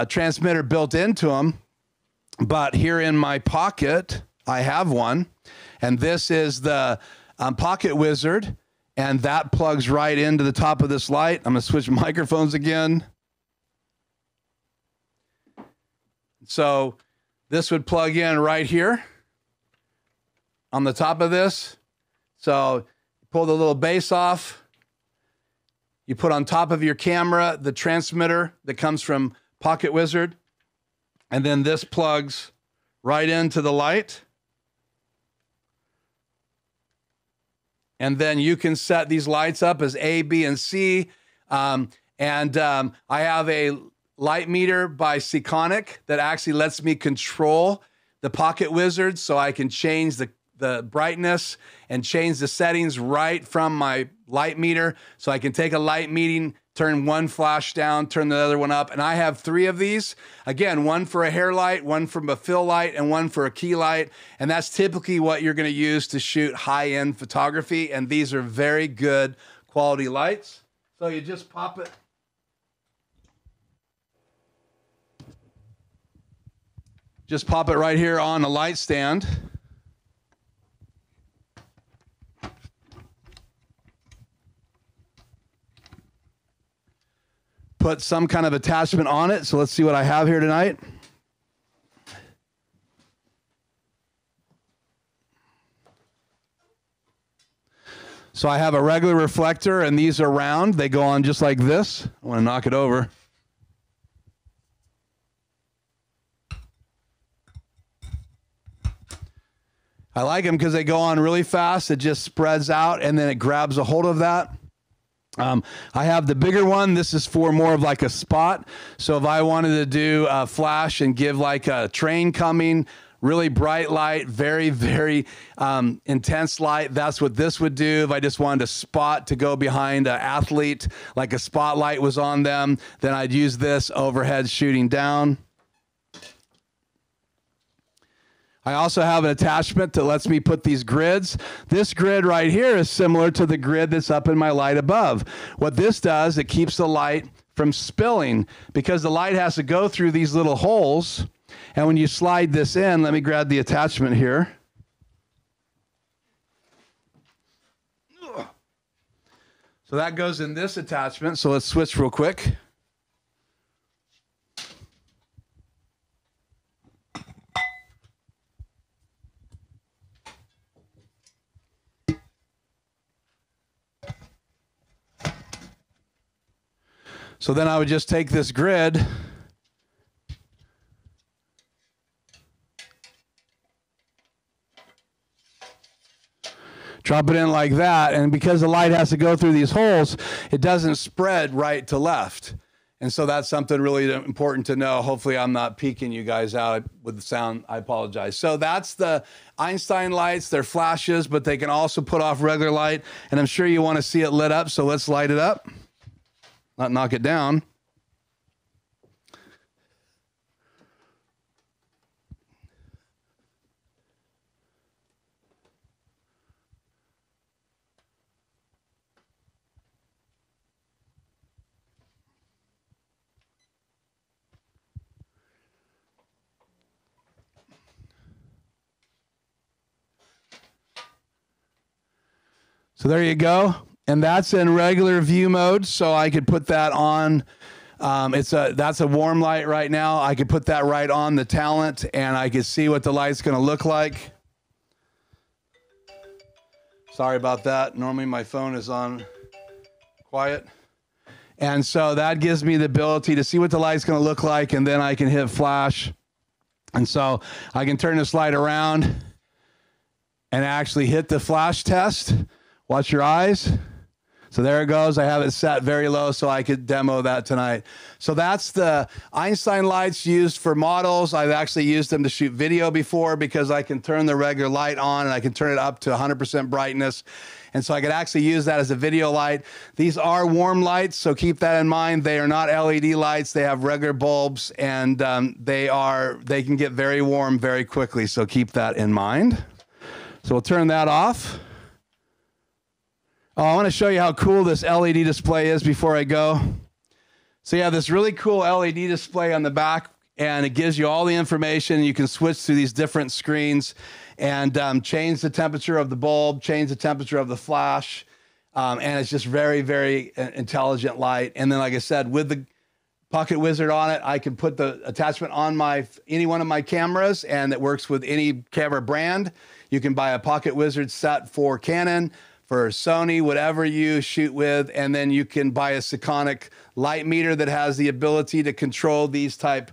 transmitter built into them, but here in my pocket I have one, and this is the Pocket Wizard, and that plugs right into the top of this light. I'm gonna switch microphones again. So this would plug in right here on the top of this. So pull the little base off. You put on top of your camera the transmitter that comes from Pocket Wizard, and then this plugs right into the light. And then you can set these lights up as A, B, and C. I have a light meter by Seaconic that actually lets me control the Pocket Wizard, so I can change the brightness and change the settings right from my light meter. So I can take a light meeting, turn one flash down, turn the other one up. And I have 3 of these. Again, one for a hair light, one for a fill light, and one for a key light. And that's typically what you're going to use to shoot high-end photography. And these are very good quality lights. So you just pop it. Just pop it right here on the light stand. Put some kind of attachment on it. So let's see what I have here tonight. So I have a regular reflector, and these are round. They go on just like this. I want to knock it over. I like them because they go on really fast. It just spreads out, and then it grabs a hold of that. I have the bigger one. This is for more of like a spot. So if I wanted to do a flash and give like a train coming, really bright light, very, very intense light, that's what this would do. If I just wanted a spot to go behind an athlete, like a spotlight was on them, then I'd use this overhead shooting down. I also have an attachment that lets me put these grids. This grid right here is similar to the grid that's up in my light above. What this does, it keeps the light from spilling because the light has to go through these little holes. And when you slide this in, let me grab the attachment here. So that goes in this attachment. So let's switch real quick. So then I would just take this grid drop it in like that, and because the light has to go through these holes, it doesn't spread right to left. And so that's something really important to know. Hopefully I'm not peeking you guys out with the sound. I apologize. So that's the Einstein lights. They're flashes, but they can also put off regular light, and I'm sure you want to see it lit up, so let's light it up. Not knock it down. So there you go. And that's in regular view mode, so I could put that on. That's a warm light right now. I could put that right on the talent, and I could see what the light's going to look like. Sorry about that. Normally my phone is on quiet. And so that gives me the ability to see what the light's going to look like, and then I can hit flash. And so I can turn this light around and actually hit the flash test. Watch your eyes. So there it goes. I have it set very low so I could demo that tonight. So that's the Einstein lights used for models. I've actually used them to shoot video before because I can turn the regular light on and I can turn it up to 100% brightness. And so I could actually use that as a video light. These are warm lights, so keep that in mind. They are not LED lights. They have regular bulbs, and they can get very warm very quickly, so keep that in mind. So we'll turn that off. Oh, I want to show you how cool this LED display is before I go. So you have this really cool LED display on the back, and it gives you all the information. You can switch to these different screens and change the temperature of the bulb, change the temperature of the flash, and it's just very, very intelligent light. And then, like I said, with the Pocket Wizard on it, I can put the attachment on any one of my cameras, and it works with any camera brand. You can buy a Pocket Wizard set for Canon, for Sony, whatever you shoot with, and then you can buy a Sekonic light meter that has the ability to control these type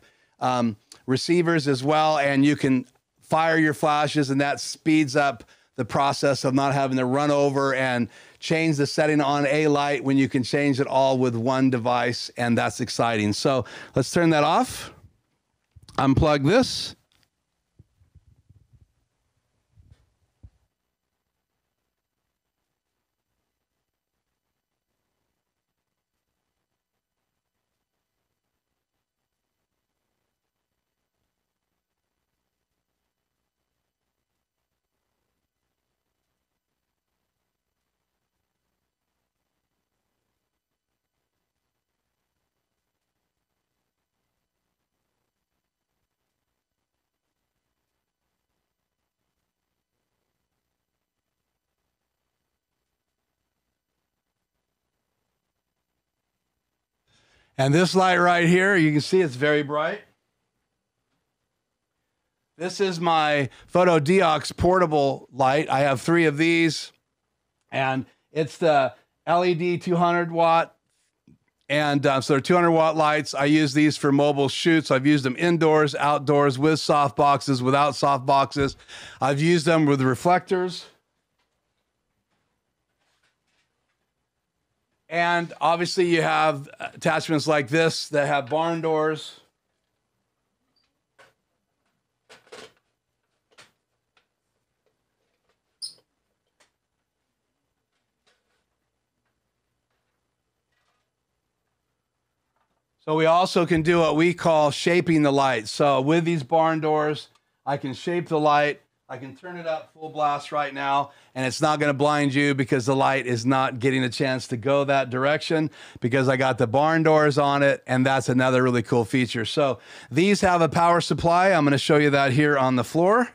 receivers as well, and you can fire your flashes, and that speeds up the process of not having to run over and change the setting on a light when you can change it all with one device, and that's exciting. So let's turn that off, unplug this. And this light right here, you can see it's very bright. This is my Fotodiox portable light. I have 3 of these, and it's the LED 200 watt. And so they're 200 watt lights. I use these for mobile shoots. I've used them indoors, outdoors, with soft boxes, without soft boxes. I've used them with reflectors. And obviously you have attachments like this that have barn doors. So we also can do what we call shaping the light. So with these barn doors, I can shape the light. I can turn it up full blast right now, and it's not going to blind you because the light is not getting a chance to go that direction because I got the barn doors on it, and that's another really cool feature. So these have a power supply. I'm going to show you that here on the floor.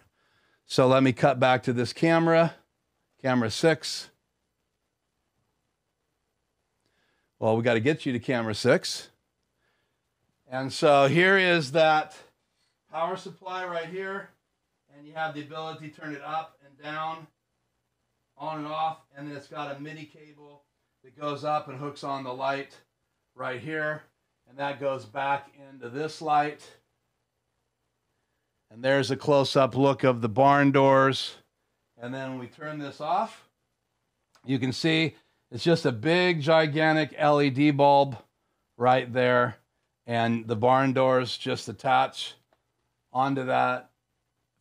So let me cut back to this camera, camera 6. Well, we got to get you to camera 6. And so here is that power supply right here. And you have the ability to turn it up and down, on and off. And then it's got a MIDI cable that goes up and hooks on the light right here. And that goes back into this light. And there's a close-up look of the barn doors. And then when we turn this off, you can see it's just a big, gigantic LED bulb right there. And the barn doors just attach onto that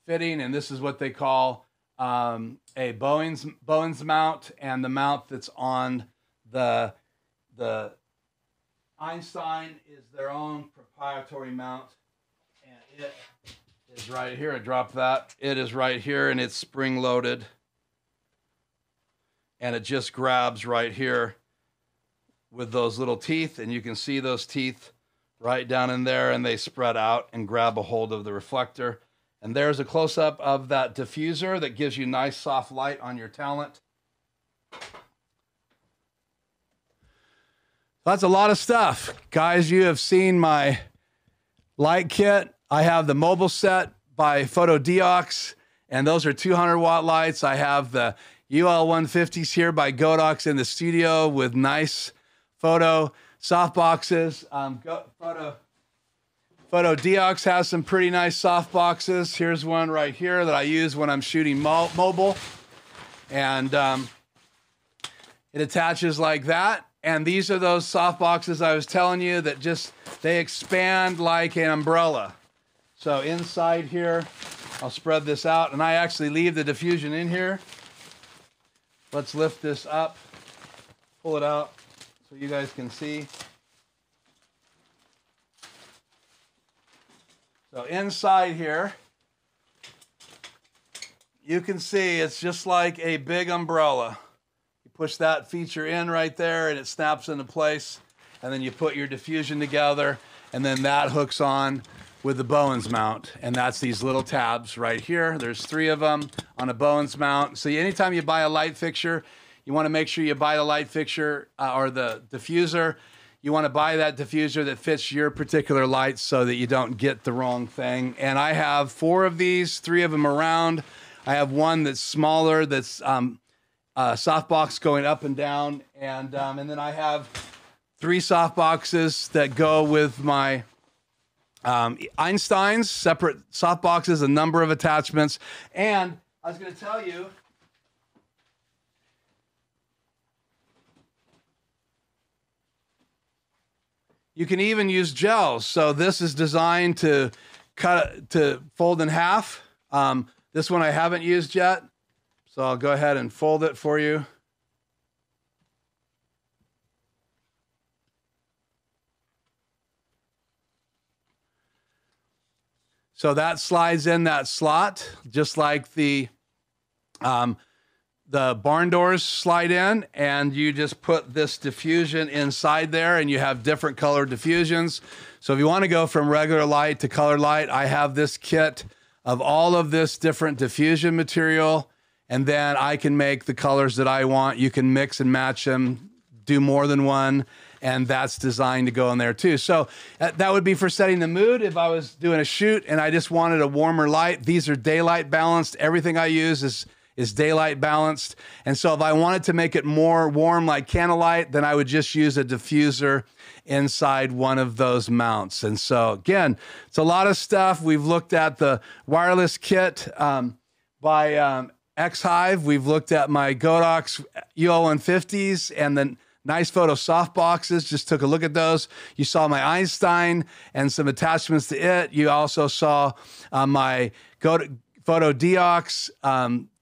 fitting, and this is what they call a Bowens mount, and the mount that's on the Einstein is their own proprietary mount, and it is right here. I dropped that. It is right here, and it's spring loaded, and it just grabs right here with those little teeth, and you can see those teeth right down in there, and they spread out and grab a hold of the reflector. And there's a close-up of that diffuser that gives you nice soft light on your talent. That's a lot of stuff. Guys, you have seen my light kit. I have the mobile set by Fotodiox, and those are 200-watt lights. I have the UL150s here by Godox in the studio with nice photo softboxes. Fotodiox has some pretty nice softboxes. Here's one right here that I use when I'm shooting mobile. And it attaches like that. And these are those softboxes I was telling you that they expand like an umbrella. So inside here, I'll spread this out. And I actually leave the diffusion in here. Let's lift this up, pull it out so you guys can see. So inside here, you can see it's just like a big umbrella. You push that feature in right there and it snaps into place. And then you put your diffusion together, and then that hooks on with the Bowens mount. And that's these little tabs right here. There's 3 of them on a Bowens mount. So anytime you buy a light fixture, you want to make sure you buy the light fixture or the diffuser. You want to buy that diffuser that fits your particular lights so that you don't get the wrong thing. And I have 4 of these, 3 of them around. I have one that's smaller, that's softbox going up and down. And then I have 3 softboxes that go with my Einsteins, separate softboxes, a number of attachments. And I was going to tell you, you can even use gels. So this is designed to fold in half. This one I haven't used yet, so I'll go ahead and fold it for you. So that slides in that slot, just like the barn doors slide in, and you just put this diffusion inside there, and you have different colored diffusions. So if you want to go from regular light to colored light, I have this kit of all of this different diffusion material, and then I can make the colors that I want. You can mix and match them, do more than one, and that's designed to go in there too. So that would be for setting the mood. If I was doing a shoot and I just wanted a warmer light, these are daylight balanced. Everything I use is daylight balanced. And so if I wanted to make it more warm like candlelight, then I would just use a diffuser inside one of those mounts. And so again, it's a lot of stuff. We've looked at the wireless kit by X-Hive. We've looked at my Godox UL150s and then nice photo soft boxes. Just took a look at those. You saw my Einstein and some attachments to it. You also saw my Fotodiox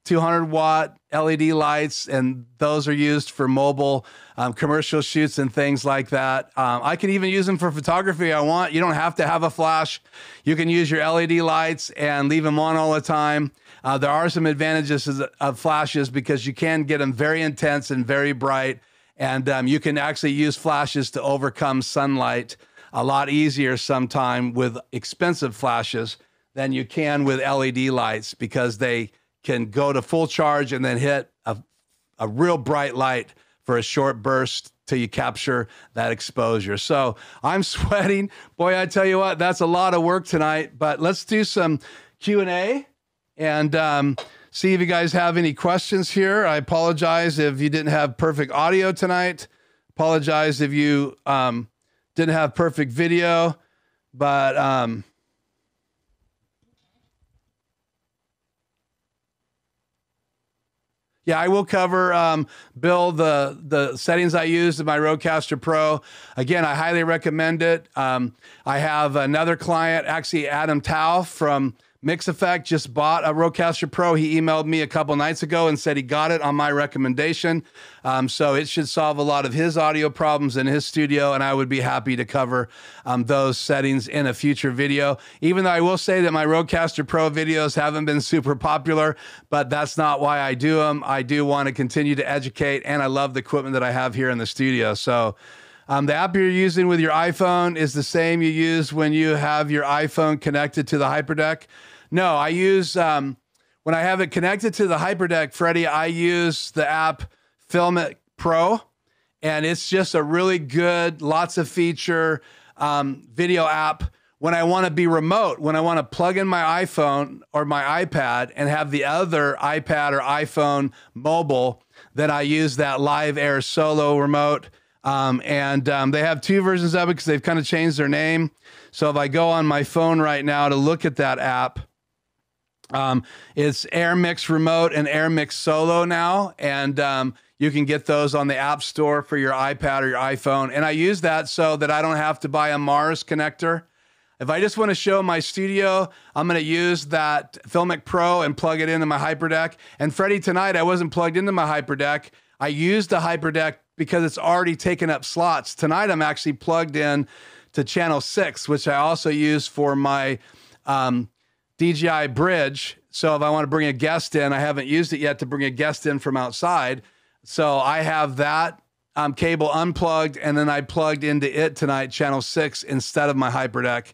200-watt LED lights, and those are used for mobile commercial shoots and things like that. I can even use them for photography if I want. You don't have to have a flash. You can use your LED lights and leave them on all the time. There are some advantages of flashes because you can get them very intense and very bright, and you can actually use flashes to overcome sunlight a lot easier sometime with expensive flashes than you can with LED lights, because they can go to full charge and then hit a real bright light for a short burst till you capture that exposure. So I'm sweating. Boy, I tell you what, that's a lot of work tonight, but let's do some Q&A and see if you guys have any questions here. I apologize if you didn't have perfect audio tonight. Apologize if you didn't have perfect video, but yeah, I will cover, Bill, the settings I used in my Rodecaster Pro. Again, I highly recommend it. I have another client, actually Adam Tao from Mix Effect, just bought a Rodecaster Pro. He emailed me a couple nights ago and said he got it on my recommendation. So it should solve a lot of his audio problems in his studio, and I would be happy to cover those settings in a future video. Even though I will say that my Rodecaster Pro videos haven't been super popular, but that's not why I do them. I do want to continue to educate, and I love the equipment that I have here in the studio. So the app you're using with your iPhone is the same you use when you have your iPhone connected to the HyperDeck. No, I use, when I have it connected to the HyperDeck, Freddie, I use the app Filmic Pro, and it's just a really good, lots of feature video app. When I want to be remote, when I want to plug in my iPhone or my iPad and have the other iPad or iPhone mobile, then I use that Live Air Solo remote. They have two versions of it because they've kind of changed their name. So if I go on my phone right now to look at that app, it's Air Mix Remote and Air Mix Solo now. And you can get those on the App Store for your iPad or your iPhone. And I use that so that I don't have to buy a Mars connector. If I just want to show my studio, I'm going to use that Filmic Pro and plug it into my HyperDeck. And Freddie, tonight I wasn't plugged into my HyperDeck. I used the HyperDeck because it's already taken up slots. Tonight I'm actually plugged in to channel 6, which I also use for my DJI bridge. So if I want to bring a guest in, I haven't used it yet to bring a guest in from outside. So I have that cable unplugged, and then I plugged into it tonight, channel 6, instead of my HyperDeck,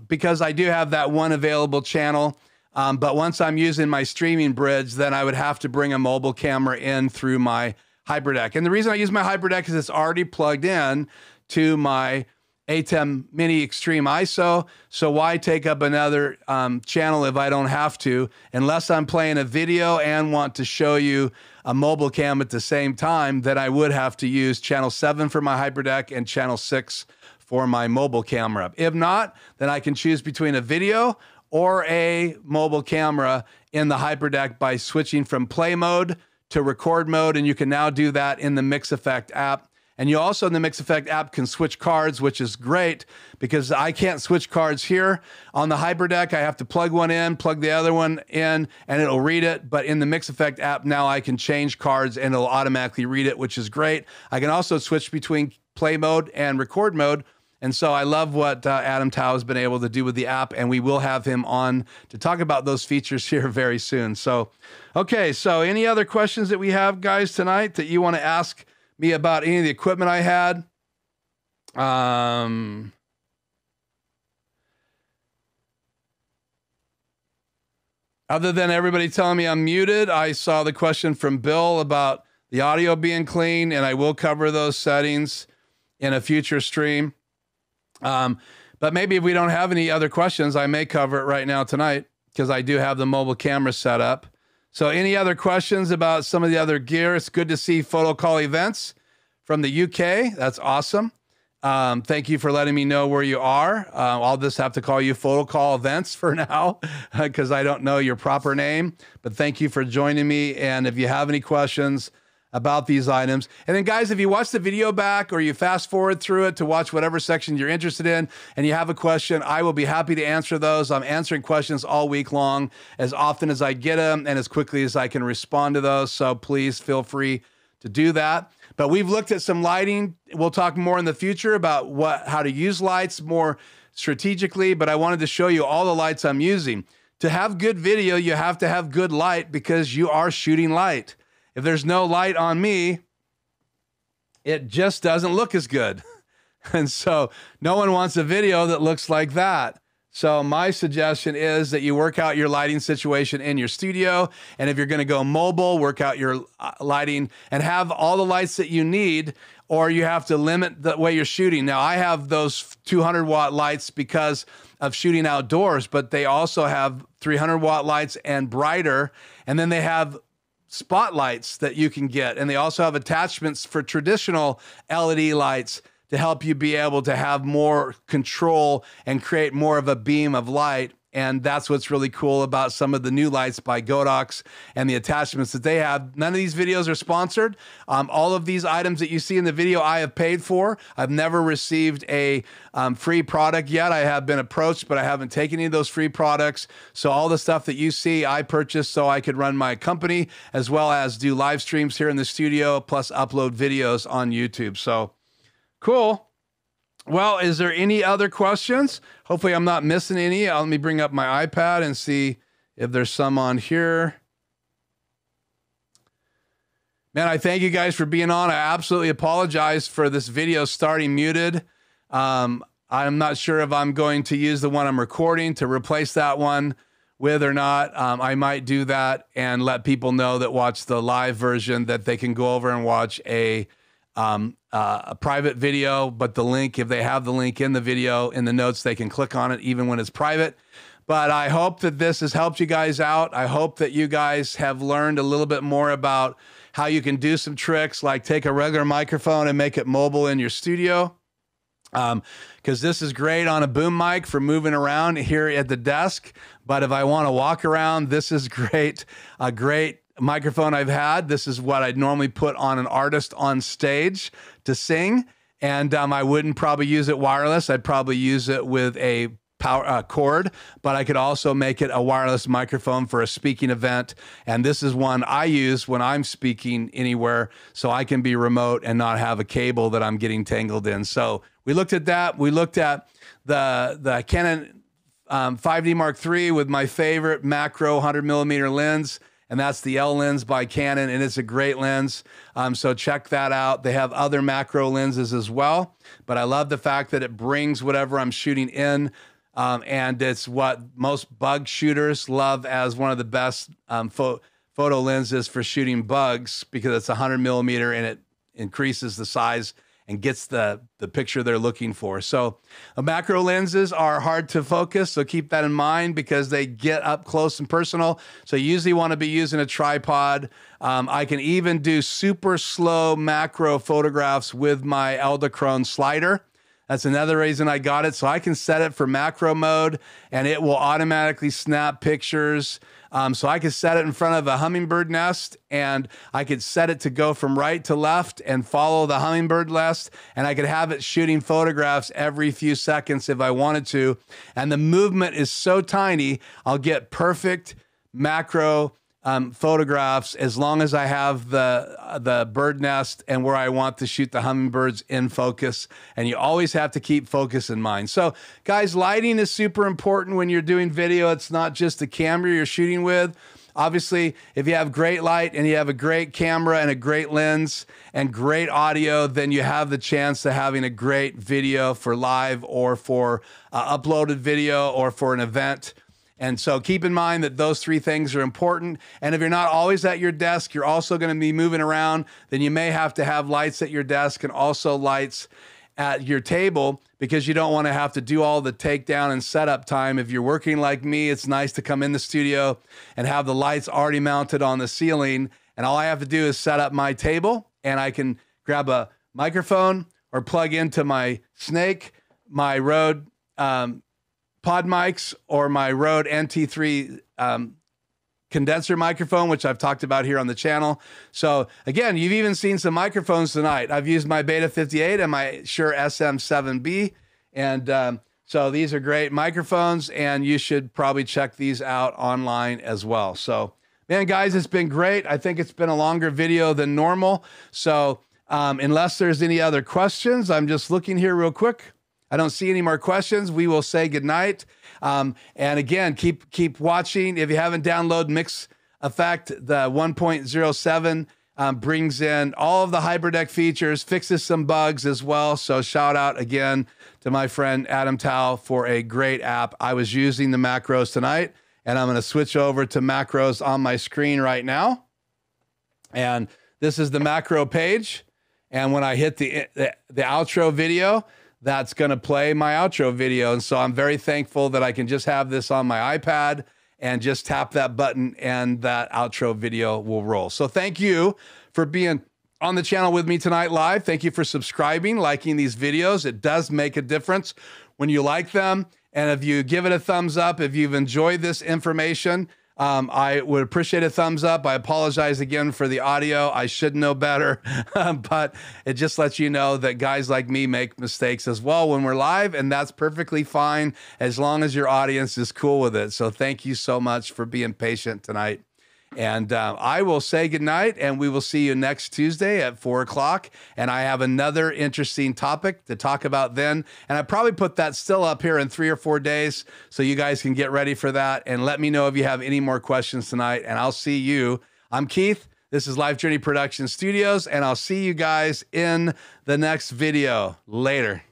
because I do have that one available channel. But once I'm using my streaming bridge, then I would have to bring a mobile camera in through my HyperDeck. And the reason I use my HyperDeck is it's already plugged in to my ATEM Mini Extreme ISO. So why take up another channel if I don't have to, unless I'm playing a video and want to show you a mobile cam at the same time, then I would have to use channel 7 for my HyperDeck and channel 6 for my mobile camera. If not, then I can choose between a video or a mobile camera in the HyperDeck by switching from play mode to record mode. And you can now do that in the Mix Effect app. And you also, in the Mix Effect app, can switch cards, which is great because I can't switch cards here. On the HyperDeck, I have to plug one in, plug the other one in, and it'll read it. But in the Mix Effect app, now I can change cards and it'll automatically read it, which is great. I can also switch between play mode and record mode. And so I love what Adam Tao has been able to do with the app, and we will have him on to talk about those features here very soon. So, okay, so any other questions that we have, guys, tonight that you want to ask me about any of the equipment I had? Other than everybody telling me I'm muted, I saw the question from Bill about the audio being clean, and I will cover those settings in a future stream. But maybe if we don't have any other questions, I may cover it right now tonight because I do have the mobile camera set up. So any other questions about some of the other gear? It's good to see Photo Call Events from the UK. That's awesome. Thank you for letting me know where you are. I'll just have to call you Photo Call Events for now because I don't know your proper name. But thank you for joining me. And if you have any questions, about these items. And then guys, if you watch the video back or you fast forward through it to watch whatever section you're interested in and you have a question, I will be happy to answer those. I'm answering questions all week long as often as I get them and as quickly as I can respond to those. So please feel free to do that. But we've looked at some lighting. We'll talk more in the future about how to use lights more strategically, but I wanted to show you all the lights I'm using. To have good video, you have to have good light because you are shooting light. If there's no light on me, it just doesn't look as good. And so no one wants a video that looks like that. So my suggestion is that you work out your lighting situation in your studio. And if you're going to go mobile, work out your lighting and have all the lights that you need, or you have to limit the way you're shooting. Now I have those 200 watt lights because of shooting outdoors, but they also have 300 watt lights and brighter. And then they have spotlights that you can get. And they also have attachments for traditional LED lights to help you be able to have more control and create more of a beam of light. And that's what's really cool about some of the new lights by Godox and the attachments that they have. None of these videos are sponsored. All of these items that you see in the video, I have paid for. I've never received a free product yet. I have been approached, but I haven't taken any of those free products. So all the stuff that you see, I purchased so I could run my company, as well as do live streams here in the studio, plus upload videos on YouTube. So cool. Well, is there any other questions? Hopefully I'm not missing any. Let me bring up my iPad and see if there's some on here. Man, I thank you guys for being on. I absolutely apologize for this video starting muted. I'm not sure if I'm going to use the one I'm recording to replace that one with or not. I might do that and let people know that watch the live version that they can go over and watch a private video, but the link, if they have the link in the video, in the notes, they can click on it even when it's private. But I hope that this has helped you guys out. I hope that you guys have learned a little bit more about how you can do some tricks, like take a regular microphone and make it mobile in your studio. Because this is great on a boom mic for moving around here at the desk. But if I want to walk around, this is great. A great microphone I've had. This is what I'd normally put on an artist on stage to sing. And I wouldn't probably use it wireless. I'd probably use it with a power cord, but I could also make it a wireless microphone for a speaking event. And this is one I use when I'm speaking anywhere, so I can be remote and not have a cable that I'm getting tangled in. So we looked at that. We looked at the Canon 5D Mark III with my favorite macro 100mm lens. And that's the L lens by Canon, and it's a great lens. So check that out. They have other macro lenses as well, but I love the fact that it brings whatever I'm shooting in, and it's what most bug shooters love as one of the best photo lenses for shooting bugs, because it's 100mm and it increases the size and gets the picture they're looking for. So macro lenses are hard to focus, so keep that in mind because they get up close and personal. So you usually want to be using a tripod. I can even do super slow macro photographs with my Eldachrome slider. That's another reason I got it. So I can set it for macro mode and it will automatically snap pictures. So I could set it in front of a hummingbird nest, and I could set it to go from right to left and follow the hummingbird nest, and I could have it shooting photographs every few seconds if I wanted to. And the movement is so tiny, I'll get perfect macro photographs as long as I have the bird nest and where I want to shoot the hummingbirds in focus. And you always have to keep focus in mind. So guys, lighting is super important when you're doing video. It's not just the camera you're shooting with. Obviously, if you have great light and you have a great camera and a great lens and great audio, then you have the chance of having a great video for live or for uploaded video or for an event. And so keep in mind that those three things are important. And if you're not always at your desk, you're also going to be moving around, then you may have to have lights at your desk and also lights at your table, because you don't want to have to do all the takedown and setup time. If you're working like me, it's nice to come in the studio and have the lights already mounted on the ceiling. And all I have to do is set up my table, and I can grab a microphone or plug into my Snake, my Rode pod mics, or my Rode NT3 condenser microphone, which I've talked about here on the channel. So again, you've even seen some microphones tonight. I've used my Beta 58 and my Shure SM7B. And so these are great microphones, and you should probably check these out online as well. So man, guys, it's been great. I think it's been a longer video than normal. So unless there's any other questions, I'm just looking here real quick. I don't see any more questions. We will say goodnight. And again, keep watching. If you haven't downloaded Mix Effect, the 1.07 brings in all of the HyperDeck features, fixes some bugs as well. So shout out again to my friend Adam Tao for a great app. I was using the macros tonight, and I'm going to switch over to macros on my screen right now. And this is the macro page. And when I hit the outro video, that's going to play my outro video. And so I'm very thankful that I can just have this on my iPad and just tap that button and that outro video will roll. So thank you for being on the channel with me tonight live. Thank you for subscribing, liking these videos. It does make a difference when you like them. And if you give it a thumbs up, if you've enjoyed this information, I would appreciate a thumbs up. I apologize again for the audio. I should know better, but it just lets you know that guys like me make mistakes as well when we're live, and that's perfectly fine as long as your audience is cool with it. So thank you so much for being patient tonight. And I will say goodnight, and we will see you next Tuesday at 4 o'clock. And I have another interesting topic to talk about then. And I probably put that still up here in 3 or 4 days so you guys can get ready for that. And let me know if you have any more questions tonight, and I'll see you. I'm Keith. This is Life Journey Production Studios, and I'll see you guys in the next video. Later.